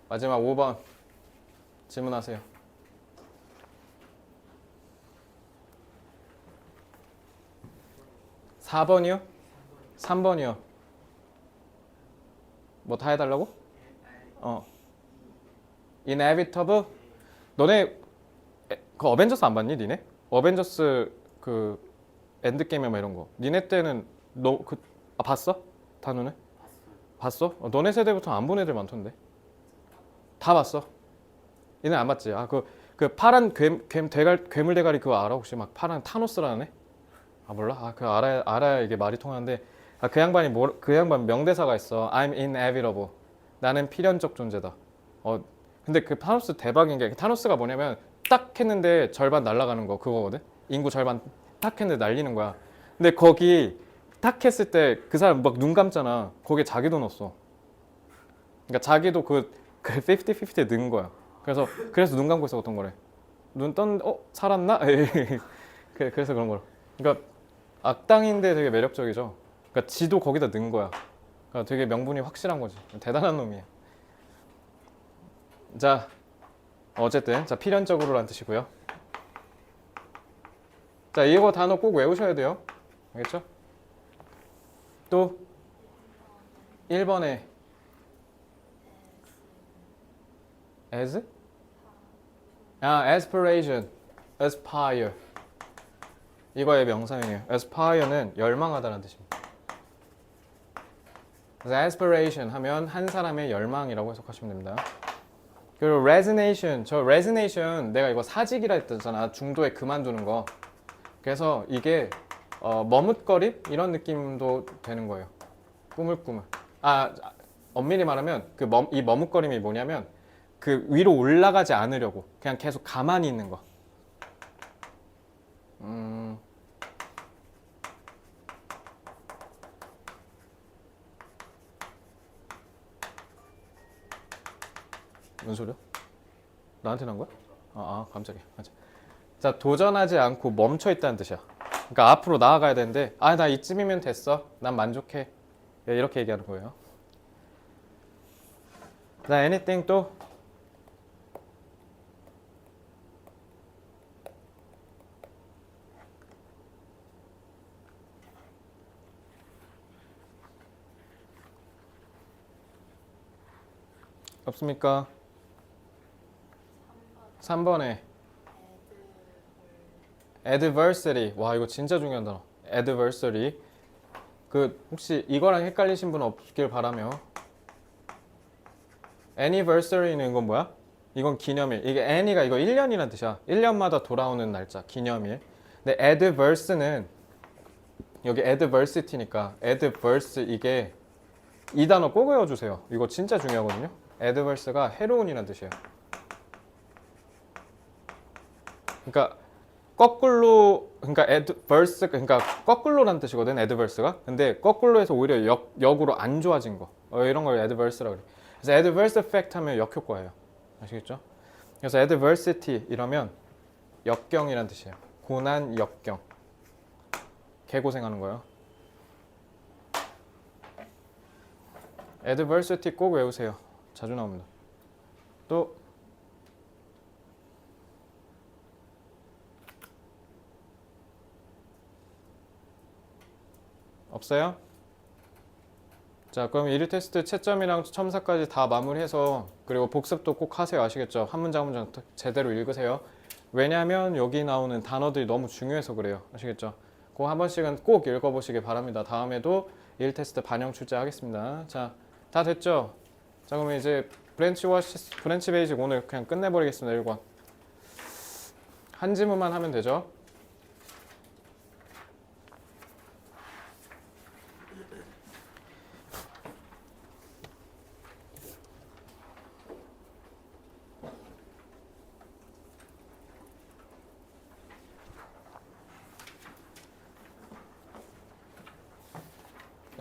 마지막 5번 질문하세요. 4번이요? 3번이요? 뭐 다 해달라고? Inevitable? 너네 그 어벤져스 안 봤니 니네? 어벤져스 그 엔드게임에 막 이런 거. 니네 때는 봤어? 단우는? 봤어? 너네 세대부터 안 본 애들 많던데. 다 봤어? 얘네 안 봤지? 그 파란 괴물 대가리 그거 알아? 혹시 막 파란 타노스라는 애? 아 몰라? 아 그 알아야 이게 말이 통하는데 그 양반 명대사가 있어. I'm inevitable. 나는 필연적 존재다. 근데 그 타노스 대박인 게 타노스가 뭐냐면 딱 했는데 절반 날아가는 거 그거거든. 인구 절반 딱 했는데 날리는 거야. 근데 거기 딱 했을 때 그 사람 막 눈 감잖아. 거기에 자기도 넣었어. 그러니까 자기도 그 50-50에 넣은 거야. 그래서 눈 감고 있었던 거래. 눈 떴는데 살았나? 그래서 그런 거라. 그러니까 악당인데 되게 매력적이죠. 그러니까 지도 거기다 넣은 거야. 그러니까 되게 명분이 확실한 거지. 대단한 놈이야. 자, 어쨌든 자 필연적으로란 뜻이고요. 자, 이거 단어 꼭 외우셔야 돼요. 알겠죠? 또 1번에 as? aspiration, aspire. 이거의 명사형이에요. aspire는 열망하다라는 뜻입니다. 그래서 aspiration 하면 한 사람의 열망이라고 해석하시면 됩니다. 그리고 resignation, 저 resignation 내가 이거 사직이라 했잖아. 중도에 그만두는 거. 그래서 이게 머뭇거림 이런 느낌도 되는 거예요. 꾸물꾸물. 엄밀히 말하면 이 머뭇거림이 뭐냐면 그 위로 올라가지 않으려고 그냥 계속 가만히 있는 거. 뭔 소리야? 나한테 난 거야? 깜짝이야. 맞아. 자, 도전하지 않고 멈춰 있다는 뜻이야. 그러니까 앞으로 나아가야 되는데 나 이쯤이면 됐어. 난 만족해. 이렇게 얘기하는 거예요. 자, anything 또 없습니까? 3번에 adversary. 와, 이거 진짜 중요한 단어. adversary. 혹시 이거랑 헷갈리신 분 없길 바라며. anniversary는 이건 뭐야? 이건 기념일. 이게 anni가 이거 1년이라는 뜻이야. 1년마다 돌아오는 날짜, 기념일. 근데 adverse는 여기 adversity니까 adverse 이게 이 단어 꼭 외워주세요. 이거 진짜 중요하거든요. adverse가 해로운이라는 뜻이에요. 그러니까 그러니까 거꾸로라는 뜻이거든. adverse가. 근데 거꾸로 해서 오히려 역으로 안 좋아진 거. 이런 걸 adverse라고 그래. 그래서 adverse effect 하면 역효과예요. 아시겠죠? 그래서 adversity 이러면 역경이란 뜻이에요. 고난, 역경. 개고생하는 거예요. adversity 꼭 외우세요. 자주 나옵니다. 또 없어요? 자, 그럼 1일 테스트 채점이랑 첨사까지 다 마무리해서 그리고 복습도 꼭 하세요. 아시겠죠? 한 문장 한 문장 제대로 읽으세요. 왜냐하면 여기 나오는 단어들이 너무 중요해서 그래요. 아시겠죠? 그거 한 번씩은 꼭 읽어보시기 바랍니다. 다음에도 1일 테스트 반영 출제하겠습니다. 자, 다 됐죠? 자, 그러면 이제 브랜치 베이직 오늘 그냥 끝내버리겠습니다. 1권. 한 지문만 하면 되죠?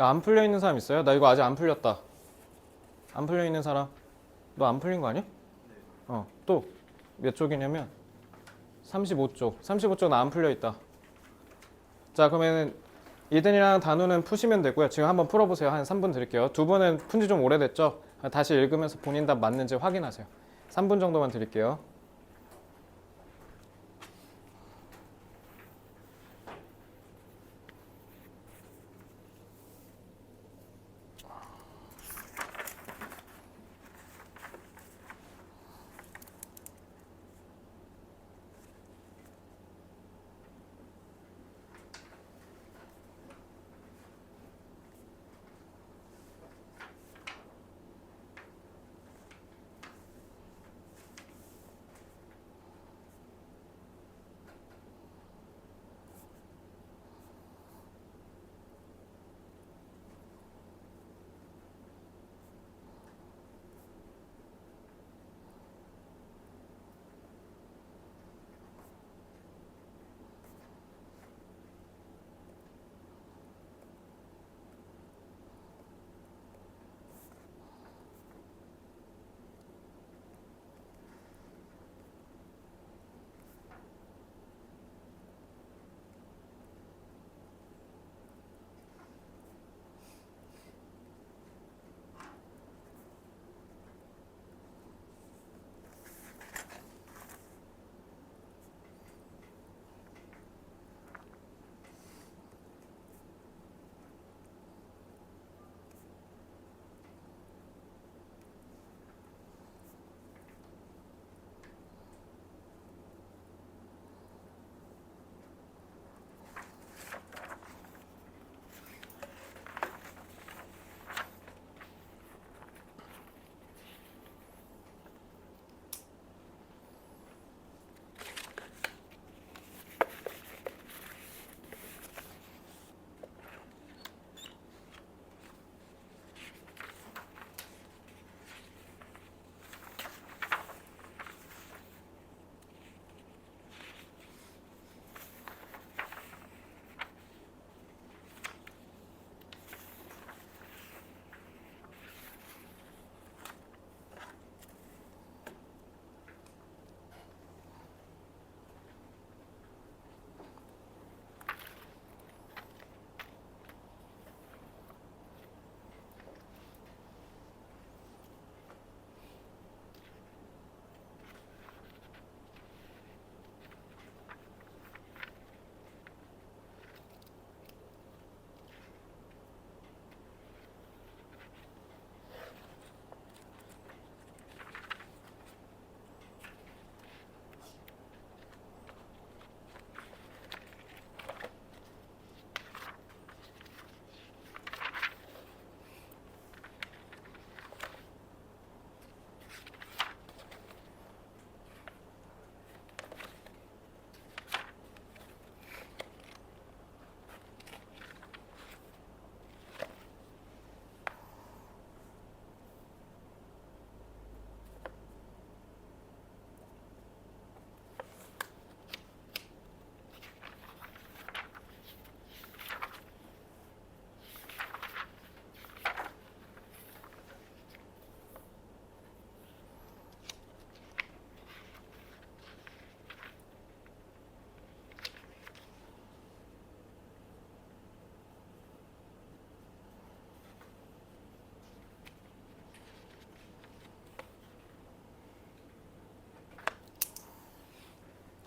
안 풀려 있는 사람 있어요? 나 이거 아직 안 풀렸다. 안 풀려 있는 사람? 너 안 풀린 거 아니야? 또 몇 쪽이냐면 35쪽. 35쪽은 안 풀려 있다. 자, 그러면은 이든이랑 단우는 푸시면 되고요. 지금 한번 풀어보세요. 한 3분 드릴게요. 두 분은 푼지 좀 오래됐죠? 다시 읽으면서 본인 답 맞는지 확인하세요. 3분 정도만 드릴게요.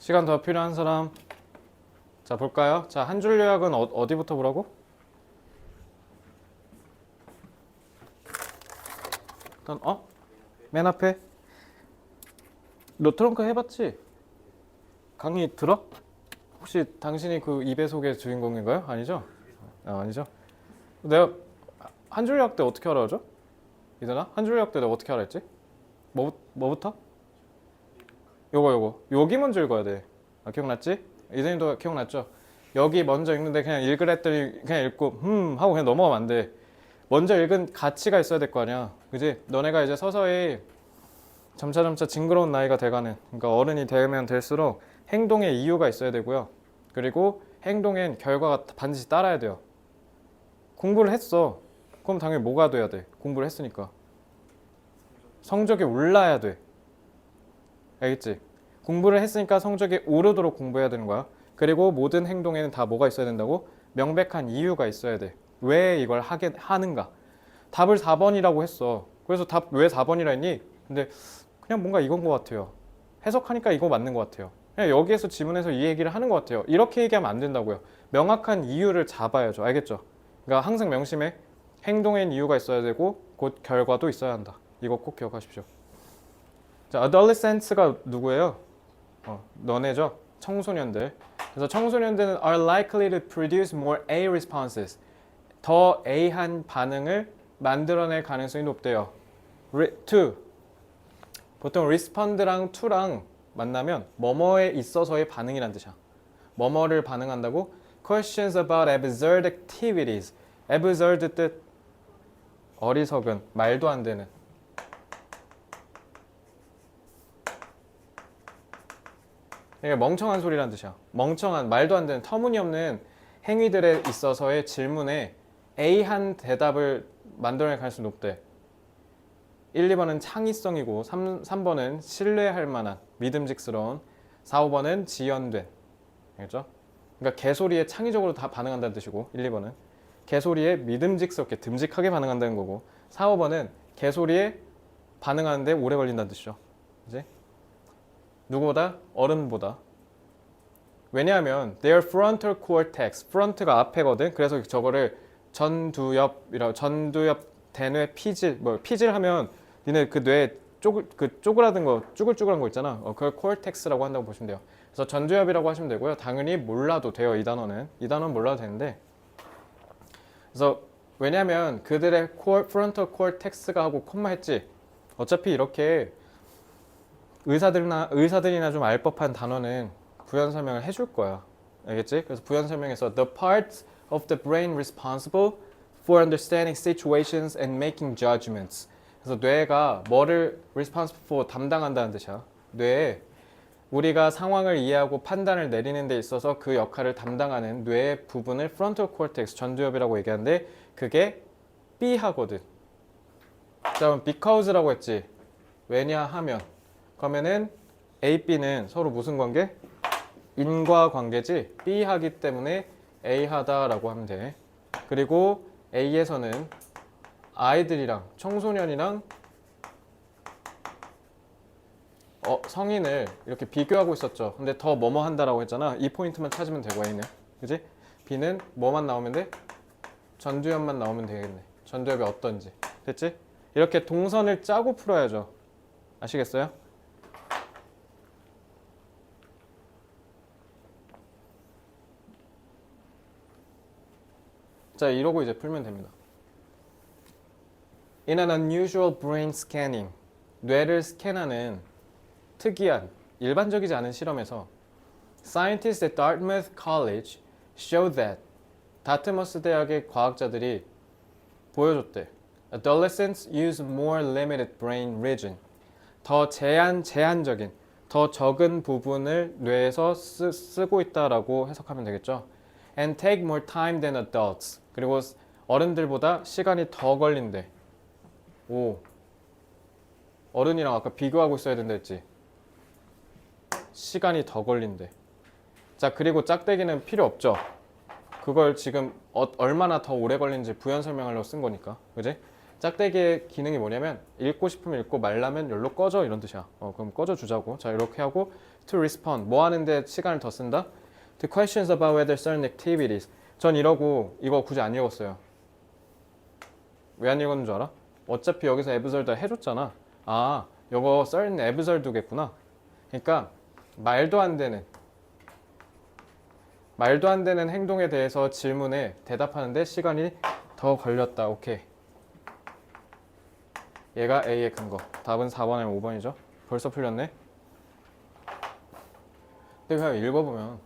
시간 더 필요한 사람? 자, 볼까요? 자, 한 줄 요약은 어디부터 보라고? 일단 맨 앞에 너 트렁크 해봤지? 강의 들어? 혹시 당신이 그 2배속의 주인공인가요? 아니죠? 아니죠? 내가 한 줄 요약 때 어떻게 하라 죠 이들아? 한 줄 요약 때 내가 어떻게 하라 했지? 뭐부터? 요거 여기 먼저 읽어야 돼. 기억났지? 이든이도 기억났죠? 여기 먼저 읽는데 그냥 읽으랬더니 그냥 읽고 하고 그냥 넘어가면 안 돼. 먼저 읽은 가치가 있어야 될 거 아니야. 그지? 너네가 이제 서서히 점차 징그러운 나이가 돼가는, 그러니까 어른이 되면 될수록 행동에 이유가 있어야 되고요. 그리고 행동엔 결과가 반드시 따라야 돼요. 공부를 했어. 그럼 당연히 뭐가 돼야 돼? 공부를 했으니까 성적이 올라야 돼. 알겠지? 공부를 했으니까 성적이 오르도록 공부해야 되는 거야. 그리고 모든 행동에는 다 뭐가 있어야 된다고? 명백한 이유가 있어야 돼. 왜 이걸 하는가? 답을 4번이라고 했어. 그래서 답 왜 4번이라 했니? 근데 그냥 뭔가 이건 것 같아요. 해석하니까 이거 맞는 것 같아요. 그냥 여기에서 지문에서 이 얘기를 하는 것 같아요. 이렇게 얘기하면 안 된다고요. 명확한 이유를 잡아야죠. 알겠죠? 그러니까 항상 명심해. 행동엔 이유가 있어야 되고 곧 결과도 있어야 한다. 이거 꼭 기억하십시오. 자, adolescents가 누구예요? 너네죠? 청소년들. 그래서 청소년들은 are likely to produce more A responses. 더 A한 반응을 만들어낼 가능성이 높대요. to. 보통 respond랑 to랑 만나면 뭐뭐에 있어서의 반응이란 뜻이야. 뭐뭐를 반응한다고? questions about absurd activities. absurd 뜻 어리석은, 말도 안 되는. 이게 멍청한 소리란 뜻이야. 멍청한, 말도 안 되는, 터무니없는 행위들에 있어서의 질문에 A한 대답을 만들어낼 가능성이 높대. 1, 2번은 창의성이고 3번은 신뢰할 만한, 믿음직스러운, 4, 5번은 지연된. 알겠죠? 그러니까 개소리에 창의적으로 다 반응한다는 뜻이고 1, 2번은 개소리에 믿음직스럽게 듬직하게 반응한다는 거고 4, 5번은 개소리에 반응하는데 오래 걸린다는 뜻이죠. 이제 누구보다? 어른보다. 왜냐하면 their frontal cortex, front가 앞에거든. 그래서 저거를 전두엽이라고, 전두엽 대뇌 피질, 피질하면 니네 그 뇌 쪼그라든 거, 쭈글쭈글한 거 있잖아. 그걸 cortex라고 한다고 보시면 돼요. 그래서 전두엽이라고 하시면 되고요. 당연히 몰라도 돼요. 이 단어는 몰라도 되는데. 그래서 왜냐면 그들의 frontal cortex가 하고 콤마 했지. 어차피 이렇게 의사들이나 좀 알 법한 단어는 부연 설명을 해줄 거야. 알겠지? 그래서 부연 설명에서 the parts of the brain responsible for understanding situations and making judgments. 그래서 뇌가 뭐를 responsible for 담당한다는 뜻이야. 뇌에 우리가 상황을 이해하고 판단을 내리는 데 있어서 그 역할을 담당하는 뇌의 부분을 frontal cortex, 전두엽이라고 얘기하는데 그게 B하거든. 자, 그럼 because라고 했지. 왜냐하면. 그러면은 A, B는 서로 무슨 관계? 인과관계지. B하기 때문에 A하다라고 하면 돼. 그리고 A에서는 아이들이랑 청소년이랑 성인을 이렇게 비교하고 있었죠. 근데 더 뭐뭐 한다라고 했잖아. 이 포인트만 찾으면 되고 A는. 그지? B는 뭐만 나오면 돼? 전두엽만 나오면 되겠네. 전두엽이 어떤지. 됐지? 이렇게 동선을 짜고 풀어야죠. 아시겠어요? 자, 이러고 이제 풀면 됩니다. In an unusual brain scanning, 뇌를 스캔하는 특이한, 일반적이지 않은 실험에서 Scientists at Dartmouth College showed that 다트머스 대학의 과학자들이 보여줬대. Adolescents use more limited brain region. 더 제한적인, 더 적은 부분을 뇌에서 쓰고 있다라고 해석하면 되겠죠. And take more time than adults. 그리고 어른들보다 시간이 더 걸린대. 오, 어른이랑 아까 비교하고 있어야 된다 했지. 시간이 더 걸린대. 자, 그리고 짝대기는 필요 없죠. 그걸 지금 얼마나 더 오래 걸리는지 부연 설명하려고 쓴 거니까. 그지? 짝대기의 기능이 뭐냐면 읽고 싶으면 읽고 말라면 열로 꺼져 이런 뜻이야. 그럼 꺼져 주자고. 자 이렇게 하고 to respond 뭐 하는데 시간을 더 쓴다? To questions about whether certain activities. 전 이러고 이거 굳이 안 읽었어요. 왜 안 읽었는 줄 알아? 어차피 여기서 앱설 다 해줬잖아. 아 이거 certain 앱설 두겠구나. 그러니까 말도 안 되는 행동에 대해서 질문에 대답하는데 시간이 더 걸렸다. 오케이. 얘가 A의 근거. 답은 4번 아니면 5번이죠. 벌써 풀렸네. 근데 그냥 읽어보면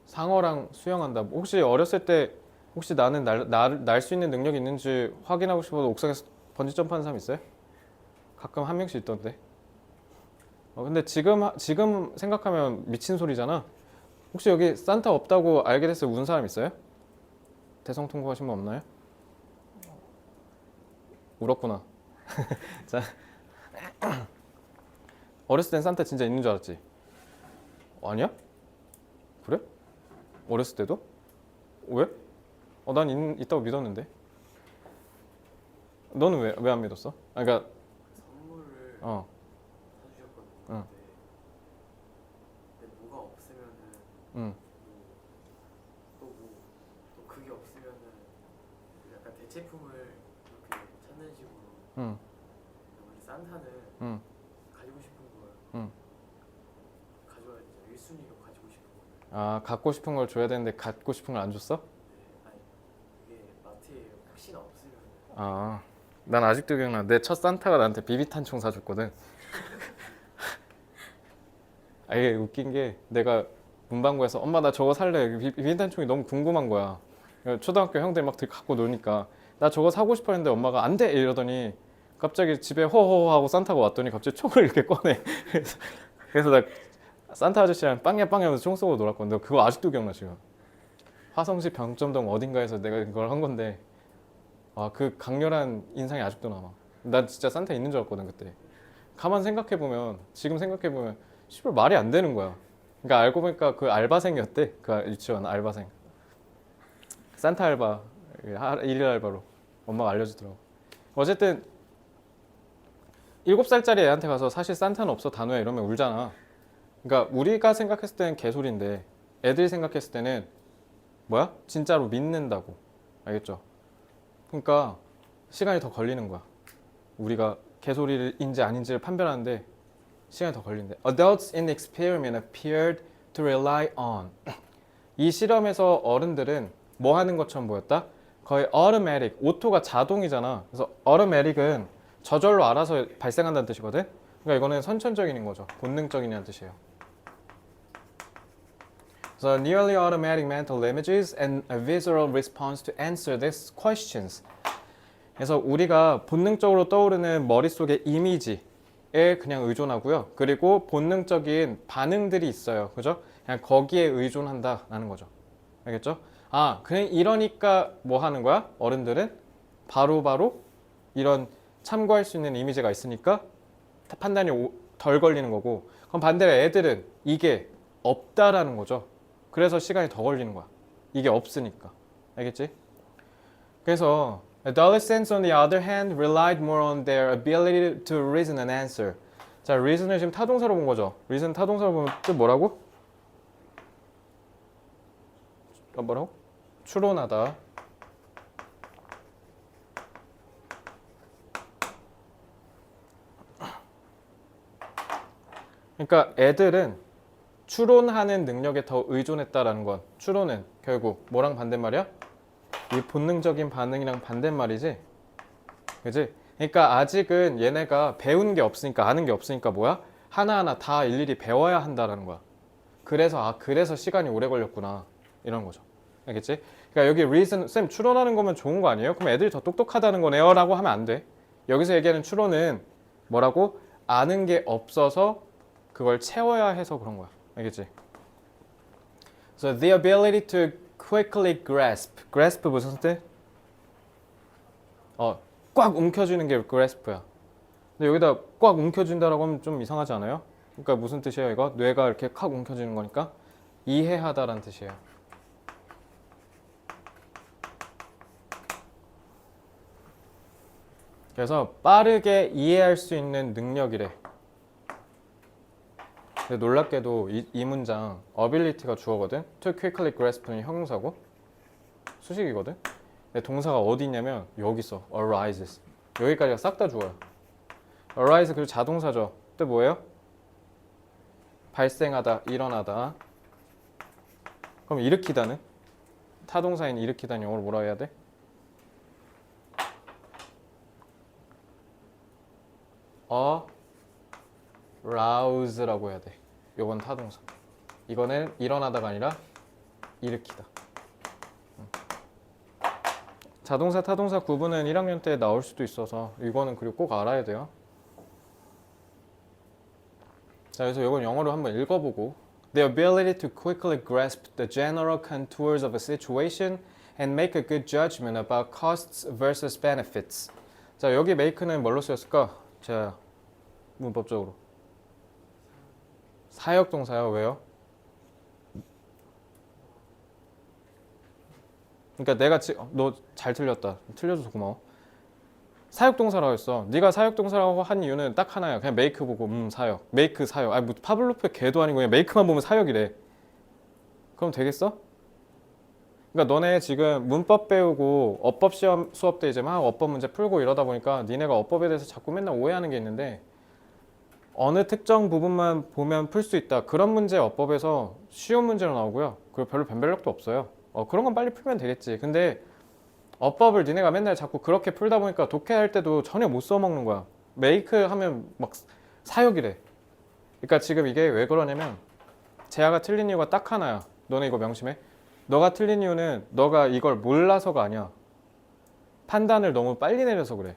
상어랑 수영한다. 혹시 어렸을 때 혹시 나는 날 수 있는 능력이 있는지 확인하고 싶어서 옥상에서 번지 점프하는 사람 있어요? 가끔 한 명씩 있던데. 근데 지금 생각하면 미친 소리잖아. 혹시 여기 산타 없다고 알게 됐을 때 운 사람 있어요? 대성통곡하신 분 없나요? 울었구나. 자, 어렸을 땐 산타 진짜 있는 줄 알았지? 아니야? 그래? 어렸을 때도? 왜? 난 있다고 믿었는데. 너는 왜 안 믿었어? 그러니까 선물을 사주셨거든요. 응. 근데 뭐가 없으면은 응. 또 그게 없으면은 약간 대체품을 이렇게 찾는 식으로. 응. 우리 산타는 응. 가지고 싶은 걸 응. 가져와야 되잖아. 1순위로 가지고 싶은 걸. 아 갖고 싶은 걸 줘야 되는데 갖고 싶은 걸 안 줬어? 네, 아니 이게 마트에 혹시나 없으면 난 아직도 기억나. 내 첫 산타가 나한테 비비탄총 사줬거든. 이게 웃긴 게 내가 문방구에서 엄마 나 저거 살래. 비비탄총이 너무 궁금한 거야. 초등학교 형들 막 갖고 노니까 나 저거 사고 싶어 했는데 엄마가 안 돼 이러더니 갑자기 집에 호호호 하고 산타가 왔더니 갑자기 총을 이렇게 꺼내. 그래서 나 산타 아저씨랑 빵야 하면서 총 쏘고 놀았거든. 그거 아직도 기억나 지금. 화성시 병점동 어딘가에서 내가 그걸 한 건데 그 강렬한 인상이 아직도 남아. 난 진짜 산타 있는 줄 알았거든 그때. 지금 생각해보면 씨발 말이 안 되는 거야. 그러니까 알고 보니까 그 알바생이었대. 그 유치원 알바생. 산타 알바, 일일 알바로 엄마가 알려주더라고. 어쨌든 7살짜리 애한테 가서 사실 산타는 없어 단호해 이러면 울잖아. 그러니까 우리가 생각했을 때는 개소리인데 애들이 생각했을 때는 뭐야? 진짜로 믿는다고. 알겠죠? 그러니까 시간이 더 걸리는 거야. 우리가 개소리인지 아닌지를 판별하는데 시간이 더 걸린대. Adults in the experiment appeared to rely on. 이 실험에서 어른들은 뭐 하는 것처럼 보였다? 거의 automatic, 오토가 자동이잖아. 그래서 automatic은 저절로 알아서 발생한다는 뜻이거든. 그러니까 이거는 선천적인 거죠. 본능적인이라는 뜻이에요. So nearly automatic mental images and a visceral response to answer these questions. 그래서 우리가 본능적으로 떠오르는 머릿속의 이미지에 그냥 의존하고요. 그리고 본능적인 반응들이 있어요. 그죠? 그냥 거기에 의존한다라는 거죠. 알겠죠? 그냥 이러니까 뭐 하는 거야? 어른들은 바로바로 이런 참고할 수 있는 이미지가 있으니까 판단이 덜 걸리는 거고, 그럼 반대로 애들은 이게 없다라는 거죠. 그래서 시간이 더 걸리는 거야. 이게 없으니까. 알겠지? 그래서 adolescents on the other hand relied more on their ability to reason and answer. 자, reason을 지금 타동사로 본 거죠. reason 타동사로 보면 뜻 뭐라고? 뭐라고? 추론하다. 그러니까 애들은 추론하는 능력에 더 의존했다라는 건, 추론은 결국 뭐랑 반대말이야? 이 본능적인 반응이랑 반대말이지. 그지? 그러니까 아직은 얘네가 배운 게 없으니까, 아는 게 없으니까 뭐야? 하나하나 다 일일이 배워야 한다라는 거야. 그래서 시간이 오래 걸렸구나 이런 거죠. 알겠지? 그러니까 여기 reason, 쌤 추론하는 거면 좋은 거 아니에요? 그럼 애들이 더 똑똑하다는 거네요 라고 하면 안 돼. 여기서 얘기하는 추론은 뭐라고? 아는 게 없어서 그걸 채워야 해서 그런 거야. 알겠지? So the ability to quickly grasp. grasp 무슨 뜻? 꽉 움켜쥐는 게 grasp야. 근데 여기다 꽉 움켜쥔다라고 하면 좀 이상하지 않아요? 그러니까 무슨 뜻이에요 이거? 뇌가 이렇게 콱 움켜쥐는 거니까 이해하다라는 뜻이에요. 그래서 빠르게 이해할 수 있는 능력이래. 근데 놀랍게도 이 문장 ability가 주어거든. To quickly grasp는 형용사고 수식이거든. 근데 동사가 어디 있냐면 여기 있어. arises. 여기까지가 싹 다 주어요. arise 그리고 자동사죠. 뜻 뭐예요? 발생하다, 일어나다. 그럼 일으키다는? 타동사인 일으키다는 영어로 뭐라 해야 돼? arouse라고 해야 돼. 요건 타동사. 이거는 일어나다가 아니라 일으키다. 자동사, 타동사 구분은 1학년 때 나올 수도 있어서 이거는 그리고 꼭 알아야 돼요. 자, 그래서 이건 영어로 한번 읽어보고 The ability to quickly grasp the general contours of a situation and make a good judgment about costs versus benefits. 자, 여기 make는 뭘로 쓰였을까? 자, 문법적으로 사역동사요. 왜요? 그러니까 내가 너 잘 틀렸다. 틀려줘서 고마워. 사역동사라고 했어. 네가 사역동사라고 한 이유는 딱 하나야. 그냥 make 보고 사역. make 사역. 아니 뭐 파블로프의 개도 아니고 그냥 make만 보면 사역이래. 그럼 되겠어? 그러니까 너네 지금 문법 배우고 어법 시험 수업 때 이제 막 어법 문제 풀고 이러다 보니까 니네가 어법에 대해서 자꾸 맨날 오해하는 게 있는데 어느 특정 부분만 보면 풀 수 있다. 그런 문제 어법에서 쉬운 문제로 나오고요. 그리고 별로 변별력도 없어요. 그런 건 빨리 풀면 되겠지. 근데 어법을 니네가 맨날 자꾸 그렇게 풀다 보니까 독해할 때도 전혀 못 써먹는 거야. make 하면 막 사역이래. 그러니까 지금 이게 왜 그러냐면 재아가 틀린 이유가 딱 하나야. 너네 이거 명심해. 너가 틀린 이유는 너가 이걸 몰라서가 아니야. 판단을 너무 빨리 내려서 그래.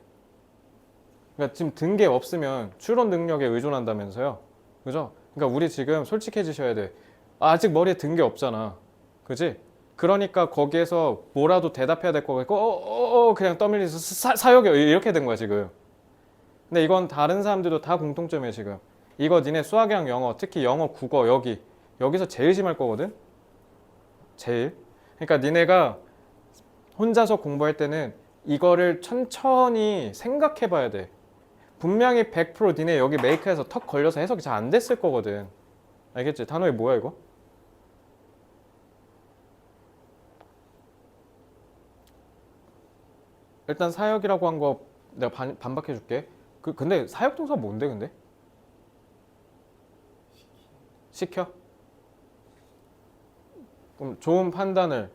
그러니까 지금 든 게 없으면 추론 능력에 의존한다면서요. 그죠? 그러니까 우리 지금 솔직해지셔야 돼. 아직 머리에 든 게 없잖아. 그지? 그러니까 거기에서 뭐라도 대답해야 될 거 같고 그냥 떠밀려서 사역이 이렇게 된 거야 지금. 근데 이건 다른 사람들도 다 공통점이에요 지금. 이거 니네 수학이랑 영어, 특히 영어, 국어 여기서 제일 심할 거거든. 제일. 그러니까 니네가 혼자서 공부할 때는 이거를 천천히 생각해 봐야 돼. 분명히 100% 니네 여기 메이크에서 턱 걸려서 해석이 잘 안 됐을 거거든. 알겠지? 단어이 뭐야 이거? 일단 사역이라고 한 거 내가 반박해 줄게. 근데 사역동사 뭔데 근데? 시켜? 그럼 좋은 판단을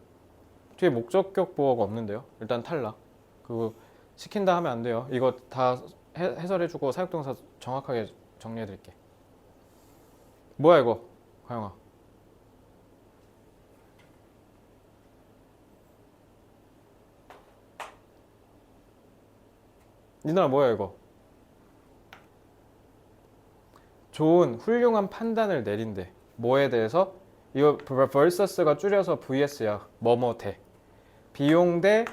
뒤에 목적격 보어가 없는데요. 일단 탈락. 그리고 시킨다 하면 안 돼요. 이거 다 해설해주고 사역동사 정확하게 정리해드릴게. 뭐야 이거? 가영아. 니들아 뭐야 이거? 좋은 훌륭한 판단을 내린대. 뭐에 대해서? 이거 versus가 줄여서 vs야. 뭐뭐 대. 비용 대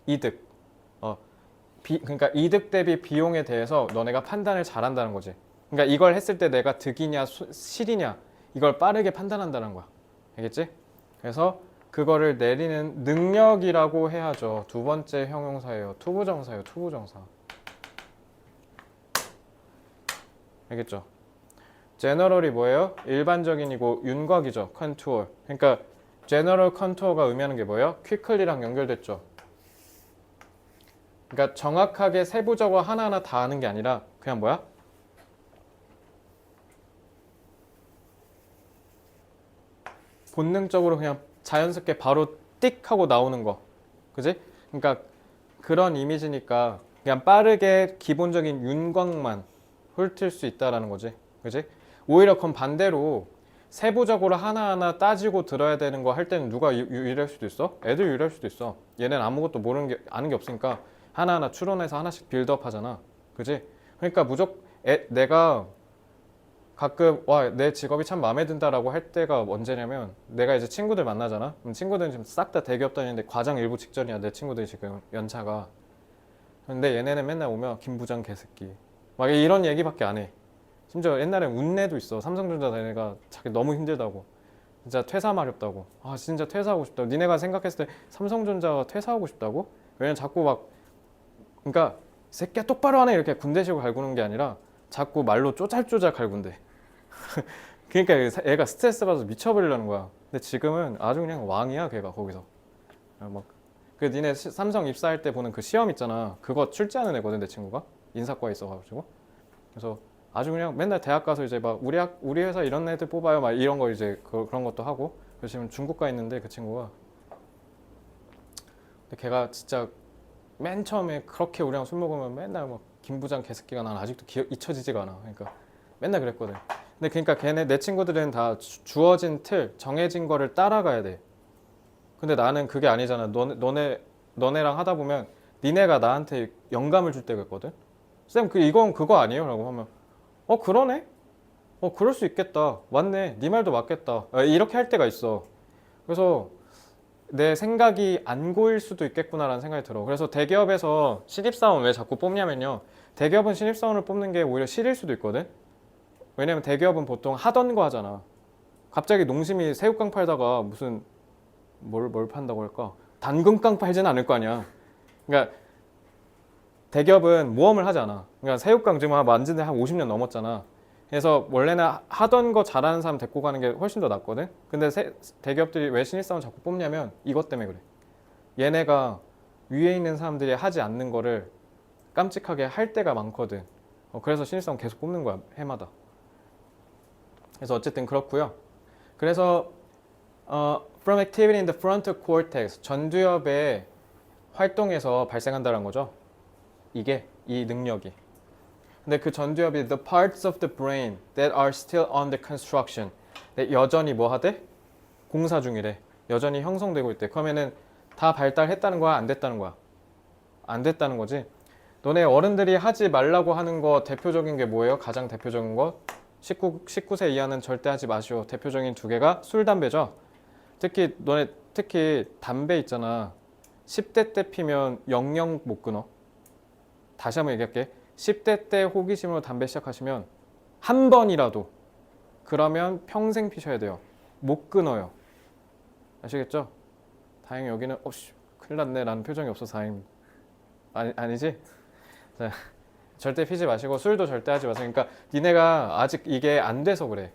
이득. 그러니까 이득 대비 비용에 대해서 너네가 판단을 잘한다는 거지. 그러니까 이걸 했을 때 내가 득이냐 실이냐 이걸 빠르게 판단한다는 거야. 알겠지? 그래서 그거를 내리는 능력이라고 해야죠. 두 번째 형용사예요. 투부정사예요. 투부정사. 알겠죠? general이 뭐예요? 일반적인이고 윤곽이죠. contour. 그러니까 general contour가 의미하는 게 뭐예요? quickly랑 연결됐죠. 그러니까 정확하게 세부적으로 하나하나 다 아는 게 아니라 그냥 뭐야? 본능적으로 그냥 자연스럽게 바로 띡 하고 나오는 거. 그지? 그러니까 그런 이미지니까 그냥 빠르게 기본적인 윤곽만 훑을 수 있다라는 거지. 그지? 오히려 그건 반대로 세부적으로 하나하나 따지고 들어야 되는 거 할 때는 누가 유리할 수도 있어? 애들 유리할 수도 있어. 얘는 아무것도 모르는 게 아는 게 없으니까 하나하나 추론해서 하나씩 빌드업 하잖아. 그지? 그러니까 내가 가끔 와 내 직업이 참 마음에 든다라고 할 때가 언제냐면 내가 이제 친구들 만나잖아. 그럼 친구들은 지금 싹 다 대기업 다니는데 과장 일부 직전이야. 내 친구들이 지금 연차가. 근데 얘네는 맨날 오면 김 부장 개새끼 막 이런 얘기밖에 안 해. 심지어 옛날엔 운내도 있어. 삼성전자 다니가 자기 너무 힘들다고. 진짜 퇴사 마렵다고. 아 진짜 퇴사하고 싶다고. 니네가 생각했을 때 삼성전자가 퇴사하고 싶다고? 왜냐면 자꾸 막 그러니까 새끼야 똑바로 하네 이렇게 군대식으로 갈구는 게 아니라 자꾸 말로 쪼잘쪼잘 갈군대. 그러니까 애가 스트레스 받아서 미쳐버리려는 거야. 근데 지금은 아주 그냥 왕이야 걔가 거기서. 막그 니네 삼성 입사할 때 보는 그 시험 있잖아. 그거 출제하는 애거든 내 친구가. 인사과에 있어가지고. 그래서 아주 그냥 맨날 대학 가서 이제 막 우리 회사 이런 애들 뽑아요 막 이런 거 이제 그런 것도 하고. 그래서 지금 중국 가 있는데 그 친구가. 근데 걔가 진짜 맨 처음에 그렇게 우리랑 술 먹으면 맨날 막 김부장 개새끼가 난 아직도 잊혀지지가 않아. 그러니까 맨날 그랬거든. 근데 그러니까 걔네 내 친구들은 다 주어진 틀 정해진 거를 따라가야 돼. 근데 나는 그게 아니잖아. 너네랑 하다 보면 니네가 나한테 영감을 줄 때가 있거든. 쌤, 이건 그거 아니에요? 라고 하면 그러네? 그럴 수 있겠다. 맞네. 네 말도 맞겠다. 이렇게 할 때가 있어. 그래서 내 생각이 안 고일 수도 있겠구나라는 생각이 들어. 그래서 대기업에서 신입사원 왜 자꾸 뽑냐면요. 대기업은 신입사원을 뽑는 게 오히려 실일 수도 있거든. 왜냐면 대기업은 보통 하던 거 하잖아. 갑자기 농심이 새우깡 팔다가 무슨 뭘 판다고 할까? 당근깡 팔지는 않을 거 아니야. 그러니까 대기업은 모험을 하잖아. 그러니까 새우깡 지금 만진 지 한 50년 넘었잖아. 그래서 원래는 하던 거 잘하는 사람 데리고 가는 게 훨씬 더 낫거든. 근데 대기업들이 왜 신입사원 자꾸 뽑냐면 이것 때문에 그래. 얘네가 위에 있는 사람들이 하지 않는 거를 깜찍하게 할 때가 많거든. 그래서 신입사원 계속 뽑는 거야 해마다. 그래서 어쨌든 그렇고요. 그래서 from activity in the frontal cortex 전두엽의 활동에서 발생한다는 거죠. 이 능력이. 근데 그 전두엽이 the parts of the brain that are still under construction. 여전히 뭐 하대? 공사 중이래. 여전히 형성되고 있대. 그러면은 다 발달했다는 거야? 안 됐다는 거야? 안 됐다는 거지. 너네 어른들이 하지 말라고 하는 거 대표적인 게 뭐예요? 가장 대표적인 거? 19세 이하는 절대 하지 마시오. 대표적인 두 개가 술, 담배죠. 특히 담배 있잖아. 10대 때 피면 영영 못 끊어. 다시 한번 얘기할게. 10대 때 호기심으로 담배 시작하시면 한 번이라도 그러면 평생 피셔야 돼요. 못 끊어요. 아시겠죠? 다행히 여기는 큰일 났네 라는 표정이 없어서 다행입니다. 아니지? 자, 절대 피지 마시고 술도 절대 하지 마세요. 그러니까 니네가 아직 이게 안 돼서 그래.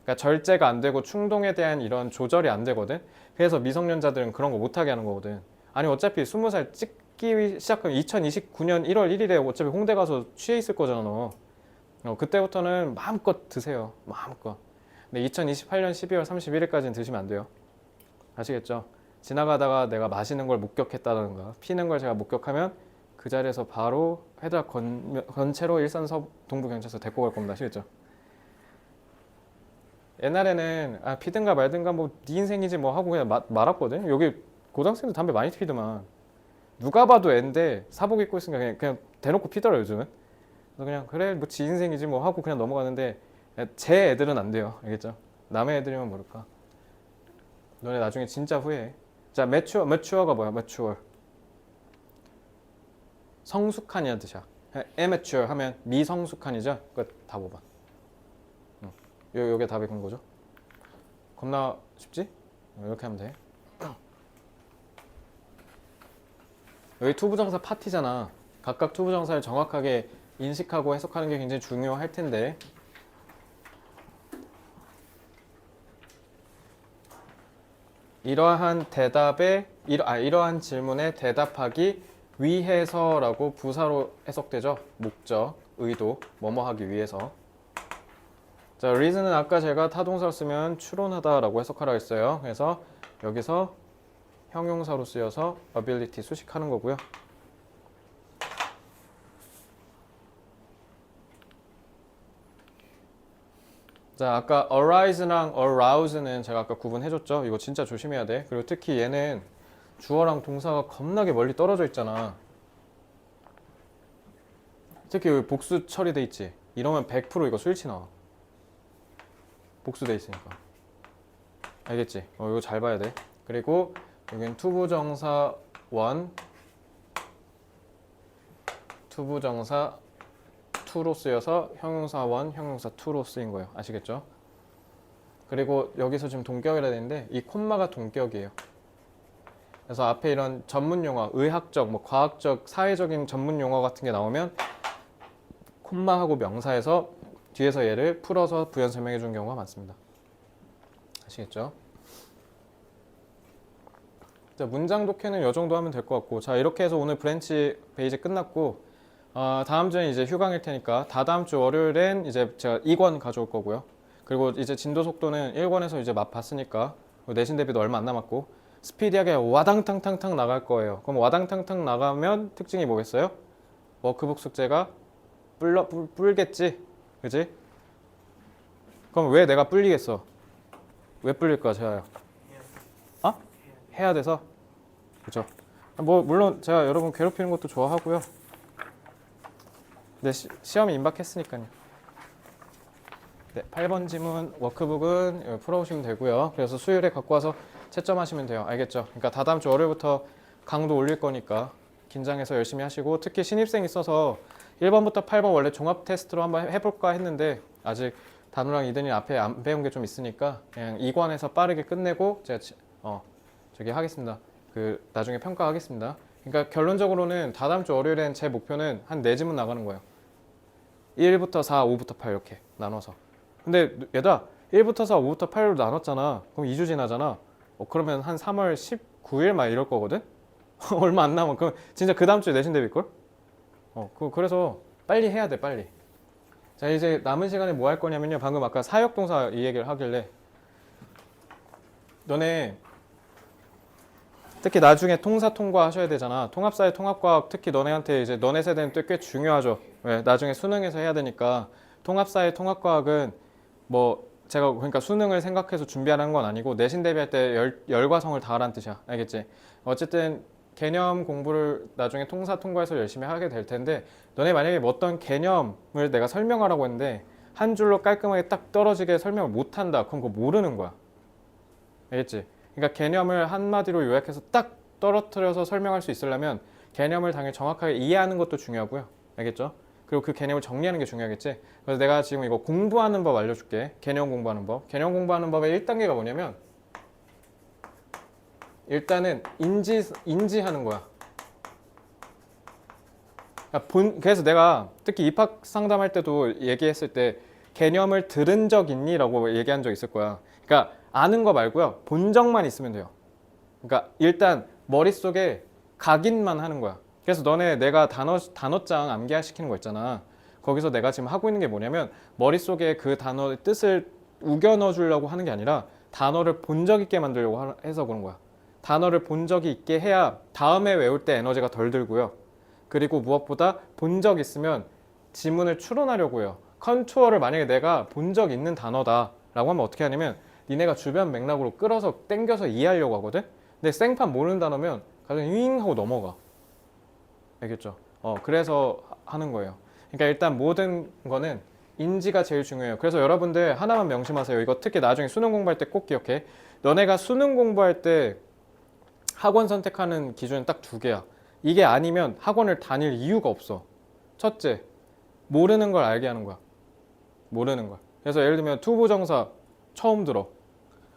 그러니까 절제가 안 되고 충동에 대한 이런 조절이 안 되거든. 그래서 미성년자들은 그런 거 못하게 하는 거거든. 아니 어차피 20살 찍기 시작하면 2029년 1월 1일에 어차피 홍대 가서 취해 있을 거잖아 너. 그때부터는 마음껏 드세요. 마음껏. 근데 2028년 12월 31일까지는 드시면 안 돼요. 아시겠죠? 지나가다가 내가 마시는 걸 목격했다던가 피는 걸 제가 목격하면 그 자리에서 바로 헤드락 건 채로 일산 동부경찰서 데리고 갈 겁니다. 아시겠죠? 옛날에는 피든가 말든가 뭐 네 인생이지 뭐 하고 그냥 말았거든. 여기 고등학생들 담배 많이 피더만. 누가 봐도 앤데 사복 입고 있으니까 그냥 대놓고 피더라 요즘은. 그래서 그냥 그래 뭐 지 인생이지 뭐 하고 그냥 넘어가는데 제 애들은 안 돼요. 알겠죠? 남의 애들이면 모를까. 너네 나중에 진짜 후회해. 자, mature가 뭐야? mature. 성숙한이란 뜻이야. immature 하면 미성숙한이죠? 그거 다 봐봐. 요게 답이 그런 거죠. 겁나 쉽지? 이렇게 하면 돼. 여기 투부정사 파티잖아. 각각 투부정사를 정확하게 인식하고 해석하는 게 굉장히 중요할 텐데 이러한 질문에 대답하기 위해서라고 부사로 해석되죠. 목적, 의도, 뭐뭐 하기 위해서. 자, reason은 아까 제가 타동사로 쓰면 추론하다라고 해석하라 했어요. 그래서 여기서 형용사로 쓰여서 ability 수식하는 거고요. 자, 아까 arise랑 arouse는 제가 아까 구분해줬죠. 이거 진짜 조심해야 돼. 그리고 특히 얘는 주어랑 동사가 겁나게 멀리 떨어져 있잖아. 특히 여기 복수 처리돼 있지. 이러면 100% 이거 스위치 나와. 복수돼 있으니까. 알겠지? 이거 잘 봐야 돼. 그리고 여기는 투부정사 1, 투부정사 2로 쓰여서 형용사 1, 형용사 2로 쓰인 거예요. 아시겠죠? 그리고 여기서 지금 동격이라 되는데 이 콤마가 동격이에요. 그래서 앞에 이런 전문 용어, 의학적, 뭐 과학적, 사회적인 전문 용어 같은 게 나오면 콤마하고 명사에서 뒤에서 얘를 풀어서 부연 설명해 주는 경우가 많습니다. 아시겠죠? 자, 문장 독해는 이 정도 하면 될 것 같고, 자, 이렇게 해서 오늘 브랜치 베이지 끝났고, 다음 주엔 이제 휴강일 테니까 다다음 주 월요일엔 이제 제가 2권 가져올 거고요. 그리고 이제 진도 속도는 1권에서 이제 맛 봤으니까 내신 대비도 얼마 안 남았고 스피디하게 와당탕탕탕 나갈 거예요. 그럼 와당탕탕 나가면 특징이 뭐겠어요? 워크북 숙제가 뿔겠지? 그지? 그럼 왜 내가 뿔리겠어? 왜 뿔릴 거야, 제가요? 아? 해야 돼서? 그죠? 뭐 물론 제가 여러분 괴롭히는 것도 좋아하고요. 네, 시험이 임박했으니까요. 네, 8번 지문 워크북은 풀어오시면 되고요. 그래서 수요일에 갖고 와서 채점하시면 돼요. 알겠죠? 그러니까 다다음 주 월요일부터 강도 올릴 거니까 긴장해서 열심히 하시고, 특히 신입생 있어서 1번부터 8번 원래 종합 테스트로 한번 해볼까 했는데 아직 단우랑 이든이 앞에 안 배운 게 좀 있으니까 그냥 2관에서 빠르게 끝내고 제가 저기 하겠습니다. 그 나중에 평가하겠습니다. 그러니까 결론적으로는 다다음 주 월요일엔 제 목표는 한 4지문 나가는 거예요. 1부터 4, 5부터 8 이렇게 나눠서. 근데 얘들아 1부터 4, 5부터 8로 나눴잖아. 그럼 2주 지나잖아. 그러면 한 3월 19일 막 이럴 거거든? 얼마 안 남아. 그럼 진짜 그 다음 주에 내신 대비걸? 그래서 빨리 해야 돼, 빨리. 자, 이제 남은 시간에 뭐 할 거냐면요. 방금 아까 사역동사 이 얘기를 하길래 너네 특히 나중에 통사 통과하셔야 되잖아. 통합사회 통합과학 특히 너네한테 이제 너네 세대는 꽤 중요하죠. 왜? 나중에 수능에서 해야 되니까. 통합사회 통합과학은 뭐 제가 그러니까 수능을 생각해서 준비하는 건 아니고 내신 대비할 때 열과성을 다하라는 뜻이야. 알겠지? 어쨌든 개념 공부를 나중에 통사 통과해서 열심히 하게 될 텐데, 너네 만약에 뭐 어떤 개념을 내가 설명하라고 했는데 한 줄로 깔끔하게 딱 떨어지게 설명을 못 한다. 그럼 그거 모르는 거야. 알겠지? 그러니까 개념을 한마디로 요약해서 딱 떨어뜨려서 설명할 수 있으려면 개념을 당연히 정확하게 이해하는 것도 중요하고요. 알겠죠? 그리고 그 개념을 정리하는 게 중요하겠지? 그래서 내가 지금 이거 공부하는 법 알려줄게. 개념 공부하는 법. 개념 공부하는 법의 1단계가 뭐냐면 일단은 인지하는 거야. 그래서 내가 특히 입학 상담할 때도 얘기했을 때 개념을 들은 적 있니? 라고 얘기한 적 있을 거야. 그러니까 아는 거 말고요. 본 적만 있으면 돼요. 그러니까 일단 머릿속에 각인만 하는 거야. 그래서 너네 내가 단어장 암기시키는 거 있잖아. 거기서 내가 지금 하고 있는 게 뭐냐면 머릿속에 그 단어의 뜻을 우겨 넣어 주려고 하는 게 아니라 단어를 본 적 있게 만들려고 해서 그런 거야. 단어를 본 적이 있게 해야 다음에 외울 때 에너지가 덜 들고요. 그리고 무엇보다 본 적 있으면 지문을 추론하려고 해요. 컨투어를 만약에 내가 본 적 있는 단어다 라고 하면 어떻게 하냐면 니네가 주변 맥락으로 끌어서 땡겨서 이해하려고 하거든? 근데 생판 모르는 단어면 가장 윙 하고 넘어가. 알겠죠? 그래서 하는 거예요. 그러니까 일단 모든 거는 인지가 제일 중요해요. 그래서 여러분들 하나만 명심하세요. 이거 특히 나중에 수능 공부할 때 꼭 기억해. 너네가 수능 공부할 때 학원 선택하는 기준은 딱 2개야. 이게 아니면 학원을 다닐 이유가 없어. 첫째, 모르는 걸 알게 하는 거야. 모르는 걸. 그래서 예를 들면 투부정사 처음 들어.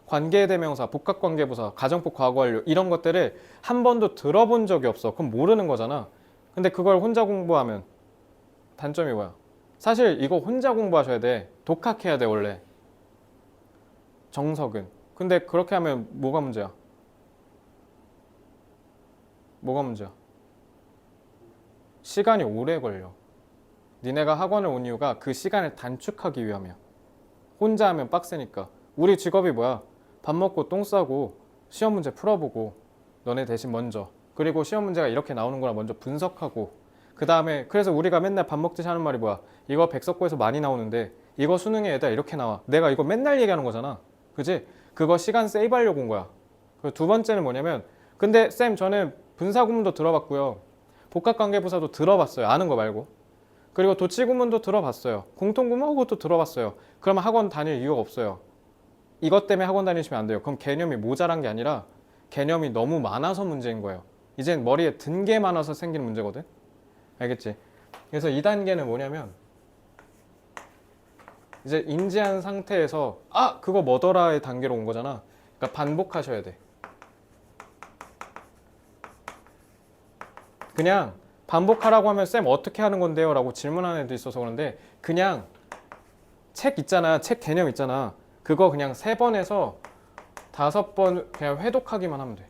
관계대명사, 복합관계부사, 가정법 과거완료 이런 것들을 한 번도 들어본 적이 없어. 그럼 모르는 거잖아. 근데 그걸 혼자 공부하면 단점이 뭐야? 사실 이거 혼자 공부하셔야 돼. 독학해야 돼 원래. 정석은. 근데 그렇게 하면 뭐가 문제야? 뭐가 문제야? 시간이 오래 걸려. 니네가 학원을 온 이유가 그 시간을 단축하기 위함이야. 혼자 하면 빡세니까. 우리 직업이 뭐야? 밥 먹고 똥 싸고 시험 문제 풀어보고 너네 대신 먼저, 그리고 시험 문제가 이렇게 나오는 거라 먼저 분석하고, 그 다음에 그래서 우리가 맨날 밥 먹듯이 하는 말이 뭐야? 이거 백석고에서 많이 나오는데 이거 수능에 얘들아 이렇게 나와. 내가 이거 맨날 얘기하는 거잖아. 그지? 그거 시간 세이브 하려고 온 거야. 그리고 두 번째는 뭐냐면, 근데 쌤 저는 분사구문도 들어봤고요. 복합관계부사도 들어봤어요. 아는 거 말고. 그리고 도치구문도 들어봤어요. 공통구문 그것도 들어봤어요. 그러면 학원 다닐 이유가 없어요. 이것 때문에 학원 다니시면 안 돼요. 그럼 개념이 모자란 게 아니라 개념이 너무 많아서 문제인 거예요. 이젠 머리에 든 게 많아서 생기는 문제거든. 알겠지? 그래서 2단계는 뭐냐면 이제 인지한 상태에서 그거 뭐더라의 단계로 온 거잖아. 그러니까 반복하셔야 돼. 그냥 반복하라고 하면 쌤 어떻게 하는 건데요? 라고 질문하는 애도 있어서 그런데 그냥 책 있잖아. 책 개념 있잖아. 그거 그냥 3번에서 5번 그냥 회독하기만 하면 돼.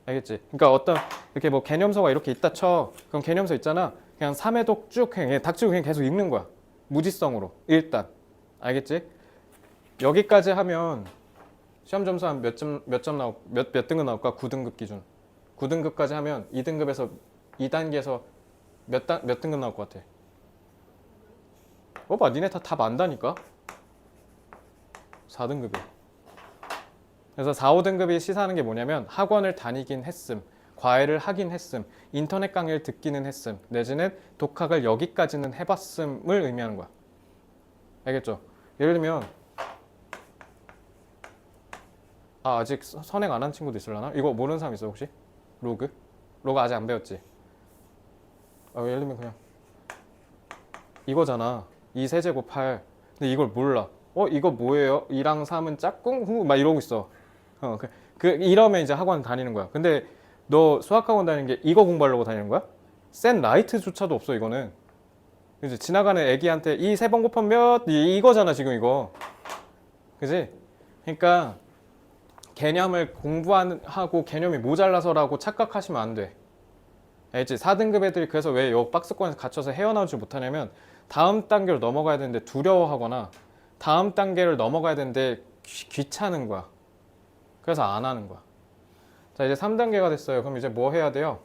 알겠지? 그러니까 어떤 이렇게 뭐 개념서가 이렇게 있다 쳐. 그럼 개념서 있잖아. 그냥 3회독 쭉 그냥 닥치고 그냥 계속 읽는 거야. 무지성으로. 일단. 알겠지? 여기까지 하면 시험 점수 한 몇 점 나올 몇 등급 나올까? 9등급 기준. 9등급까지 하면 2등급에서 2단계에서 몇 등급 나올 것 같아? 봐, 니네 다 답 안다니까? 4등급이야. 그래서 4, 5등급이 시사하는 게 뭐냐면 학원을 다니긴 했음, 과외를 하긴 했음, 인터넷 강의를 듣기는 했음, 내지는 독학을 여기까지는 해봤음을 의미하는 거야. 알겠죠? 예를 들면 아직 선행 안 한 친구도 있으려나? 이거 모르는 사람 있어 혹시? 로그? 로그 아직 안 배웠지? 예를 들면 그냥 이거잖아. 2 세제곱 8. 근데 이걸 몰라. 이거 뭐예요? 2랑 3은 짝꿍? 후 막 이러고 있어. 이러면 이제 학원 다니는 거야. 근데 너 수학학원 다니는 게 이거 공부하려고 다니는 거야? 센 라이트조차도 없어 이거는. 그지? 지나가는 애기한테 이 3번 곱하면 몇? 이거잖아 지금 이거. 그지? 그러니까 개념을 공부하고 개념이 모자라서라고 착각하시면 안 돼. 알지? 4등급 애들이 그래서 왜 요 박스권에서 갇혀서 헤어나오지 못하냐면 다음 단계로 넘어가야 되는데 두려워하거나 다음 단계를 넘어가야 되는데 귀찮은 거야. 그래서 안 하는 거야. 자, 이제 3단계가 됐어요. 그럼 이제 뭐 해야 돼요?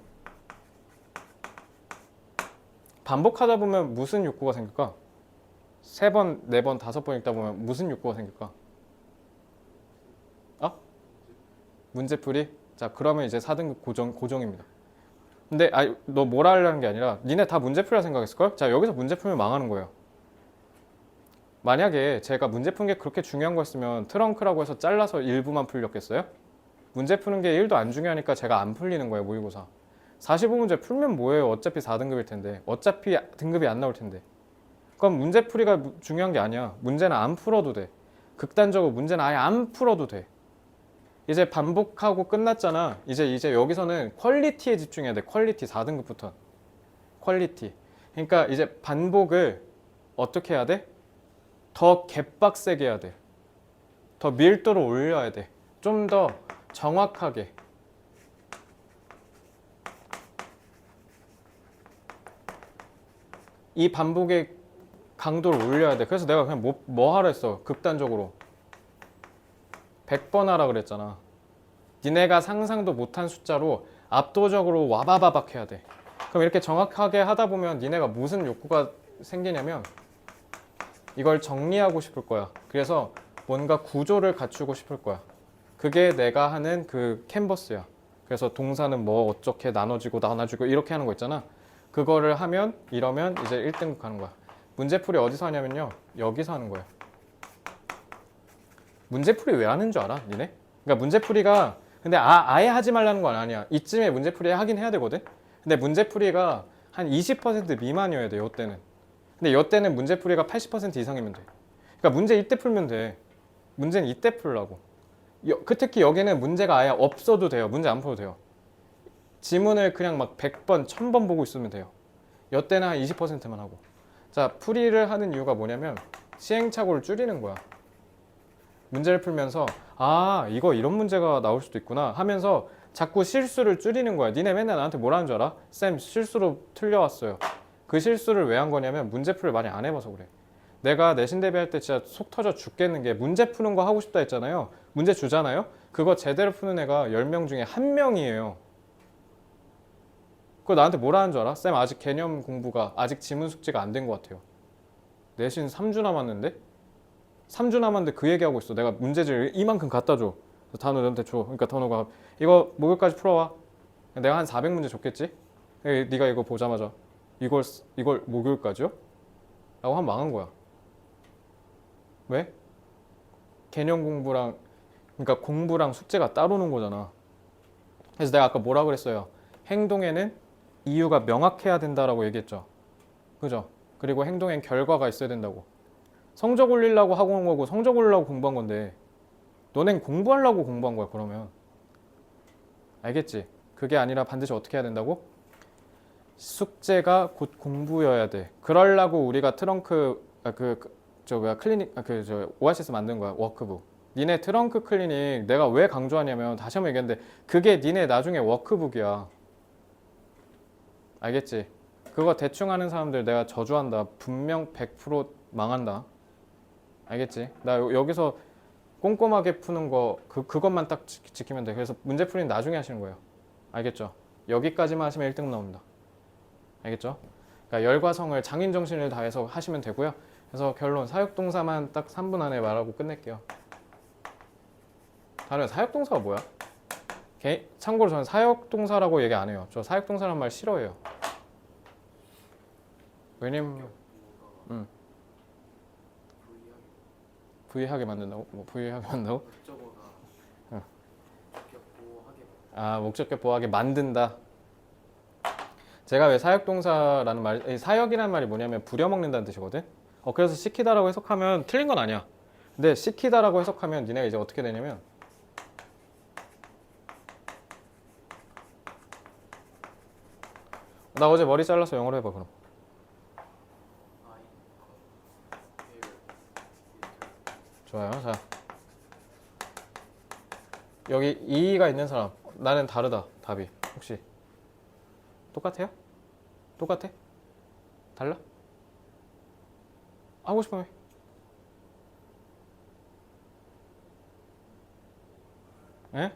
반복하다 보면 무슨 욕구가 생길까? 3번, 4번, 5번 읽다 보면 무슨 욕구가 생길까? 문제풀이? 자, 그러면 이제 4등급 고정입니다. 근데 너 뭐라 하려는 게 아니라 니네 다 문제풀이라 생각했을걸? 자, 여기서 문제 풀면 망하는 거예요. 만약에 제가 문제 푸는 게 그렇게 중요한 거였으면 트렁크라고 해서 잘라서 일부만 풀렸겠어요? 문제 푸는 게 1도 안 중요하니까 제가 안 풀리는 거예요, 모의고사. 45문제 풀면 뭐예요? 어차피 4등급일 텐데. 어차피 등급이 안 나올 텐데. 그럼 문제풀이가 중요한 게 아니야. 문제는 안 풀어도 돼. 극단적으로 문제는 아예 안 풀어도 돼. 이제 반복하고 끝났잖아. 이제 여기서는 퀄리티에 집중해야 돼. 퀄리티 4등급부터. 퀄리티. 그러니까 이제 반복을 어떻게 해야 돼? 더 개빡세게 해야 돼. 더 밀도를 올려야 돼. 좀 더 정확하게. 이 반복의 강도를 올려야 돼. 그래서 내가 그냥 뭐 하라 했어. 극단적으로. 100번 하라 그랬잖아. 니네가 상상도 못한 숫자로 압도적으로 와바바박 해야 돼. 그럼 이렇게 정확하게 하다 보면 니네가 무슨 욕구가 생기냐면 이걸 정리하고 싶을 거야. 그래서 뭔가 구조를 갖추고 싶을 거야. 그게 내가 하는 그 캔버스야. 그래서 동사는 뭐 어떻게 나눠지고 이렇게 하는 거 있잖아. 그거를 하면 이러면 이제 1등급 가는 거야. 문제풀이 어디서 하냐면요. 여기서 하는 거야. 문제풀이 왜 하는 줄 알아? 니네? 그러니까 문제풀이가 근데 아예 하지 말라는 건 아니야. 이쯤에 문제풀이 하긴 해야 되거든. 근데 문제풀이가 한 20% 미만이어야 돼. 요때는. 근데 요때는 문제풀이가 80% 이상이면 돼. 그러니까 문제 이때 풀면 돼. 문제는 이때 풀라고. 특히 여기는 문제가 아예 없어도 돼요. 문제 안 풀어도 돼요. 지문을 그냥 막 100번, 1000번 보고 있으면 돼요. 요때는 한 20%만 하고. 자, 풀이를 하는 이유가 뭐냐면 시행착오를 줄이는 거야. 문제를 풀면서 이거 이런 문제가 나올 수도 있구나 하면서 자꾸 실수를 줄이는 거야. 니네 맨날 나한테 뭐라는 줄 알아? 쌤 실수로 틀려왔어요. 그 실수를 왜 한 거냐면 문제풀이를 많이 안 해봐서 그래. 내가 내신 대비할 때 진짜 속 터져 죽겠는 게 문제 푸는 거 하고 싶다 했잖아요. 문제 주잖아요. 그거 제대로 푸는 애가 10명 중에 1명이에요. 그거 나한테 뭐라는 줄 알아? 쌤 아직 개념 공부가 아직 지문 숙제가 안 된 것 같아요. 내신 3주 남았는데? 3주 남았는데 그 얘기하고 있어. 내가 문제지를 이만큼 갖다 줘. 단호 너한테 줘. 그러니까 단호가 이거 목요일까지 풀어와. 내가 한 400문제 줬겠지? 네가 이거 보자마자 이걸 목요일까지요? 라고 하면 망한 거야. 왜? 개념 공부랑 그러니까 공부랑 숙제가 따로 노는 거잖아. 그래서 내가 아까 뭐라 그랬어요? 행동에는 이유가 명확해야 된다라고 얘기했죠. 그죠? 그리고 행동엔 결과가 있어야 된다고. 성적 올리려고 하고 온 거고 성적 올리려고 공부한 건데 너넨 공부하려고 공부한 거야. 그러면 알겠지? 그게 아니라 반드시 어떻게 해야 된다고? 숙제가 곧 공부여야 돼. 그러려고 우리가 트렁크 저 뭐야 클리닉 저 오아시스 만든 거야 워크북. 니네 트렁크 클리닉 내가 왜 강조하냐면 다시 한번 얘기했는데 그게 니네 나중에 워크북이야. 알겠지? 그거 대충 하는 사람들 내가 저주한다. 분명 100% 망한다. 알겠지? 나 여기서 꼼꼼하게 푸는 거 그것만 딱 지키면 돼. 그래서 문제 풀이는 나중에 하시는 거예요. 알겠죠? 여기까지만 하시면 1등 나옵니다. 알겠죠? 그러니까 열과성을 장인 정신을 다해서 하시면 되고요. 그래서 결론 사역동사만 딱 3분 안에 말하고 끝낼게요. 다른 사역동사가 뭐야? 참고로 저는 사역동사라고 얘기 안 해요. 저 사역동사란 말 싫어해요. 왜냐면 부유하게 만든다고? 뭐 부유하게 만든다고? 목적어가 응. 목적보호하게 아 목적격 보호하게 만든다. 제가 왜 사역동사라는 말, 사역이라는 말이 뭐냐면 부려먹는다는 뜻이거든. 그래서 시키다라고 해석하면 틀린 건 아니야. 근데 시키다라고 해석하면 니네가 이제 어떻게 되냐면 나 어제 머리 잘라서 영어로 해봐 그럼. 좋아요. 자 여기 이가 있는 사람 나는 다르다 답이 혹시 똑같아요? 똑같아? 달라? 하고 싶으면 해. 에?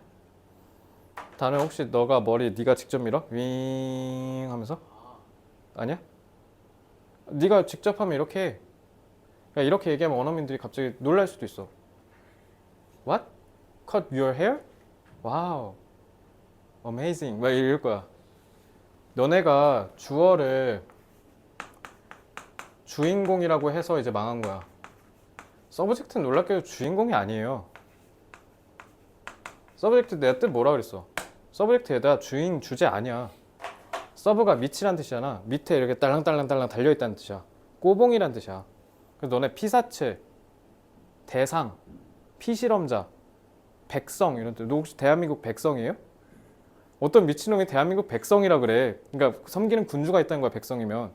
다른 혹시 너가 머리 네가 직접 밀어? 윙 하면서? 아니야? 네가 직접 하면 이렇게 해. 그러니까 이렇게 얘기하면 원어민들이 갑자기 놀랄 수도 있어. What? Cut your hair? Wow. Amazing. 막 이럴 거야. 너네가 주어를 주인공이라고 해서 이제 망한 거야. 서브젝트는 놀랍게도 주인공이 아니에요. 서브젝트 내가 뜻 뭐라 그랬어? 서브젝트에다 주인 주제 아니야. 서브가 밑이란 뜻이잖아. 밑에 이렇게 딸랑딸랑딸랑 달려있다는 뜻이야. 꼬봉이란 뜻이야. 그래서 너네 피사체, 대상, 피실험자, 백성 이런 뜻. 너 혹시 대한민국 백성이에요? 어떤 미친놈이 대한민국 백성이라 그래. 그러니까 섬기는 군주가 있다는 거야 백성이면.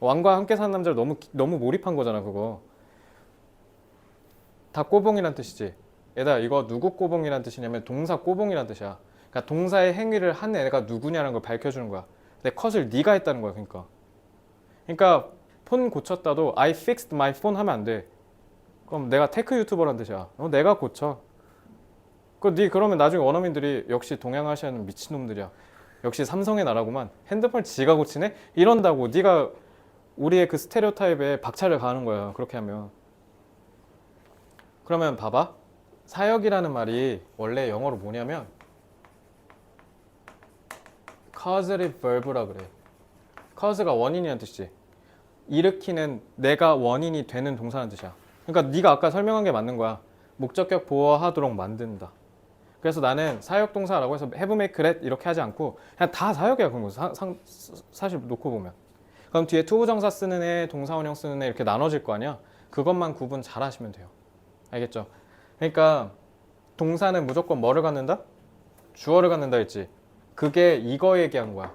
왕과 함께 사는 남자를 너무 몰입한 거잖아 그거. 다 꼬봉이란 뜻이지. 얘들아 이거 누구 꼬봉이란 뜻이냐면 동사 꼬봉이란 뜻이야. 그러니까 동사의 행위를 한 애가 누구냐는 걸 밝혀주는 거야. 근데 컷을 네가 했다는 거야 그러니까 폰 고쳤다도 I fixed my phone 하면 안 돼. 그럼 내가 테크 유튜버란 뜻이야. 내가 고쳐. 그러면 나중에 원어민들이 역시 동양아시아는 미친놈들이야. 역시 삼성의 나라구만. 핸드폰 지가 고치네? 이런다고 네가 우리의 그 스테레오타입에 박차를 가하는 거야. 그렇게 하면. 그러면 봐봐. 사역이라는 말이 원래 영어로 뭐냐면 causative verb라 그래. cause가 원인이라는 뜻이지. 일으키는 내가 원인이 되는 동사라는 뜻이야. 그러니까 네가 아까 설명한 게 맞는 거야. 목적격 보호하도록 만든다. 그래서 나는 사역동사라고 해서 have, make, let 이렇게 하지 않고 그냥 다 사역이야. 그런 거 사실 놓고 보면. 그럼 뒤에 투부정사 쓰는 애, 동사원형 쓰는 애 이렇게 나눠질 거 아니야. 그것만 구분 잘 하시면 돼요. 알겠죠? 그러니까 동사는 무조건 뭐를 갖는다? 주어를 갖는다 했지. 그게 이거 얘기하는 거야.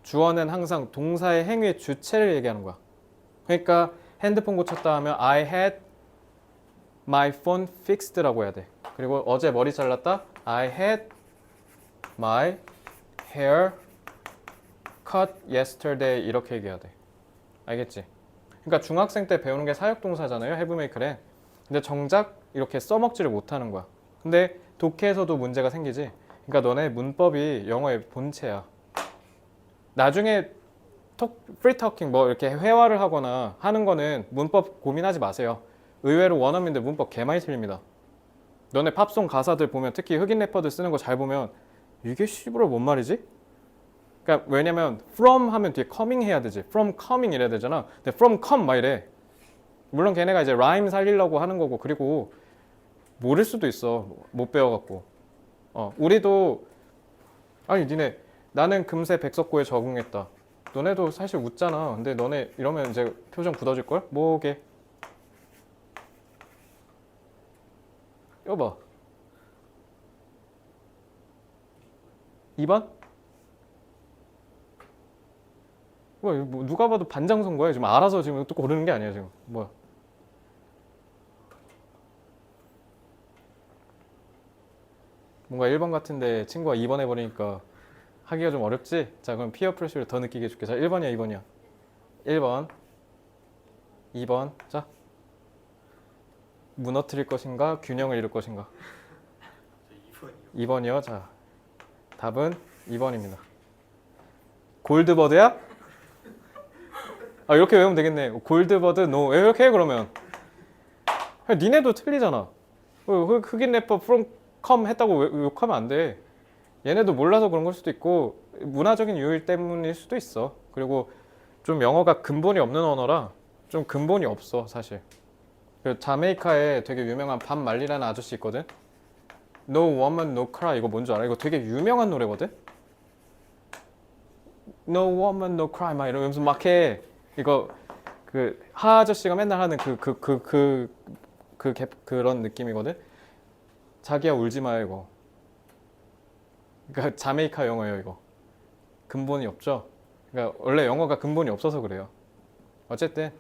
주어는 항상 동사의 행위의 주체를 얘기하는 거야. 그러니까 핸드폰 고쳤다 하면 I had my phone fixed라고 해야 돼. 그리고 어제 머리 잘랐다 I had my hair cut yesterday 이렇게 얘기해야 돼. 알겠지? 그러니까 중학생 때 배우는 게 사역동사잖아요. have, make, let. 근데 정작 이렇게 써먹지를 못하는 거야. 근데 독해에서도 문제가 생기지. 그러니까 너네 문법이 영어의 본체야. 나중에 프리 터킹 뭐 이렇게 회화를 하거나 하는 거는 문법 고민하지 마세요. 의외로 원어민들 문법 개 많이 틀립니다. 너네 팝송 가사들 보면 특히 흑인 래퍼들 쓰는 거 잘 보면 이게 씨부러 뭔 말이지? 그러니까 왜냐면 from 하면 뒤에 coming 해야 되지. from coming 이래야 되잖아. 근데 from come 막 이래. 물론 걔네가 이제 라임 살리려고 하는 거고 그리고 모를 수도 있어. 못 배워갖고. 우리도 아니 니네 나는 금세 백석고에 적응했다. 너네도 사실 웃잖아. 근데 너네 이러면 이제 표정 굳어질걸? 뭐게? 여봐. 2번? 뭐 누가 봐도 반장 선거야. 지금 알아서 지금 또 고르는 게 아니야 지금. 뭐야? 뭔가 1번 같은데 친구가 2번 해버리니까 하기가 좀 어렵지? 자, 그럼 피어 프레셔를 더 느끼게 해줄게. 자, 1번이야, 2번이야. 1번, 2번. 자, 무너뜨릴 것인가, 균형을 이룰 것인가? 저 2번이요. 2번이요. 자, 답은 2번입니다. 골드버드야? 아, 이렇게 외우면 되겠네. 골드버드, 노. 왜 이렇게 해, 그러면? 야, 니네도 틀리잖아. 흑인 래퍼 프롬 컴 했다고 욕하면 안 돼. 얘네도 몰라서 그런 걸 수도 있고 문화적인 요일 때문일 수도 있어. 그리고 좀 영어가 근본이 없는 언어라 좀 근본이 없어 사실. 그 자메이카에 되게 유명한 밥 말리라는 아저씨 있거든. No woman, no cry. 이거 뭔지 알아? 이거 되게 유명한 노래거든. No woman, no cry 막 이러면서 막 해. 이거 그 하 아저씨가 맨날 하는 그런 느낌이거든. 자기야 울지 마요 이거. 그러니까 자메이카 영어예요 이거. 근본이 없죠. 그러니까 원래 영어가 근본이 없어서 그래요. 어쨌든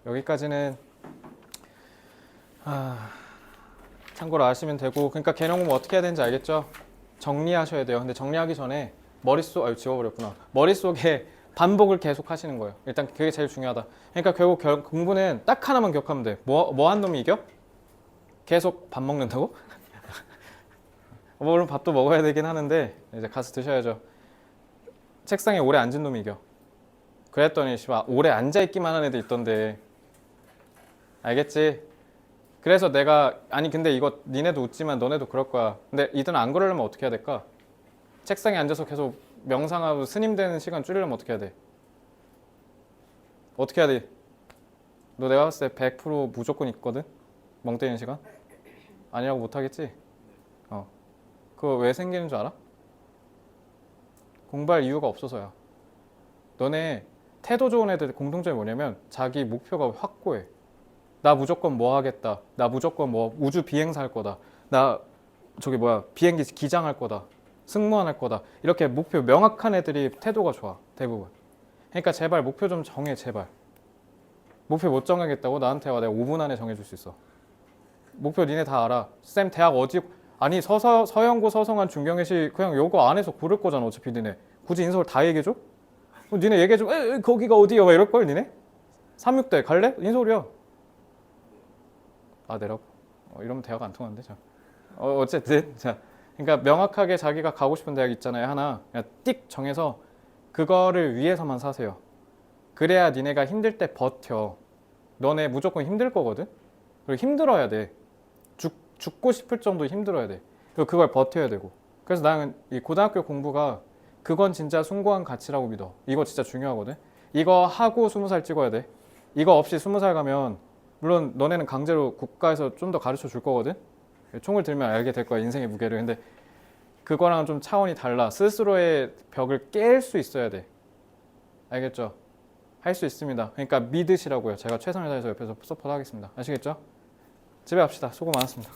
여기까지는 참고로 아시면 되고. 그러니까 개념 공부 어떻게 해야 되는지 알겠죠? 정리하셔야 돼요. 근데 정리하기 전에 지워버렸구나. 머릿속에 반복을 계속 하시는 거예요. 일단 그게 제일 중요하다. 그러니까 결국 공부는 딱 하나만 기억하면 돼. 뭐 한 놈이 이겨? 계속 밥 먹는다고? 물론 밥도 먹어야 되긴 하는데 이제 가서 드셔야죠. 책상에 오래 앉은 놈이 이겨. 그랬더니 씨발 오래 앉아 있기만 한 애들 있던데. 알겠지? 그래서 내가 근데 이거 니네도 웃지만 너네도 그럴 거야. 근데 이들은 안 그러려면 어떻게 해야 될까? 책상에 앉아서 계속 명상하고 스님 되는 시간 줄이려면 어떻게 해야 돼? 어떻게 해야 돼? 너 내가 봤을 때 100% 무조건 있거든? 멍 때리는 시간? 아니라고 못하겠지? 그거 왜 생기는 줄 알아? 공부할 이유가 없어서야. 너네 태도 좋은 애들 공통점이 뭐냐면 자기 목표가 확고해. 나 무조건 뭐 하겠다. 나 무조건 뭐 우주 비행사 할 거다. 나 비행기 기장할 거다. 승무원 할 거다. 이렇게 목표 명확한 애들이 태도가 좋아. 대부분. 그러니까 제발 목표 좀 정해 제발. 목표 못 정하겠다고? 나한테 와. 내가 5분 안에 정해줄 수 있어. 목표 니네 다 알아. 쌤 대학 어디 아니 서영고 서성한 중경외시 그냥 요거 안에서 고를 거잖아. 어차피 니네 굳이 인서울 다 얘기해줘? 니네 얘기해줘. 거기가 어디야? 막 이럴걸 니네? 36대 갈래? 인서울이야. 내라고? 이러면 대학 안 통하는데. 자. 어쨌든 자, 그러니까 명확하게 자기가 가고 싶은 대학 있잖아요. 하나 그냥 띡 정해서 그거를 위해서만 사세요. 그래야 니네가 힘들 때 버텨. 너네 무조건 힘들 거거든? 그리고 힘들어야 돼. 죽고 싶을 정도 힘들어야 돼. 그리고 그걸 버텨야 되고. 그래서 나는 이 고등학교 공부가 그건 진짜 숭고한 가치라고 믿어. 이거 진짜 중요하거든. 이거 하고 20살 찍어야 돼. 이거 없이 20살 가면 물론 너네는 강제로 국가에서 좀 더 가르쳐 줄 거거든. 총을 들면 알게 될 거야 인생의 무게를. 근데 그거랑 좀 차원이 달라. 스스로의 벽을 깰 수 있어야 돼. 알겠죠? 할 수 있습니다. 그러니까 믿으시라고요. 제가 최선을 다해서 옆에서 서포트 하겠습니다. 아시겠죠? 집에 갑시다. 수고 많았습니다.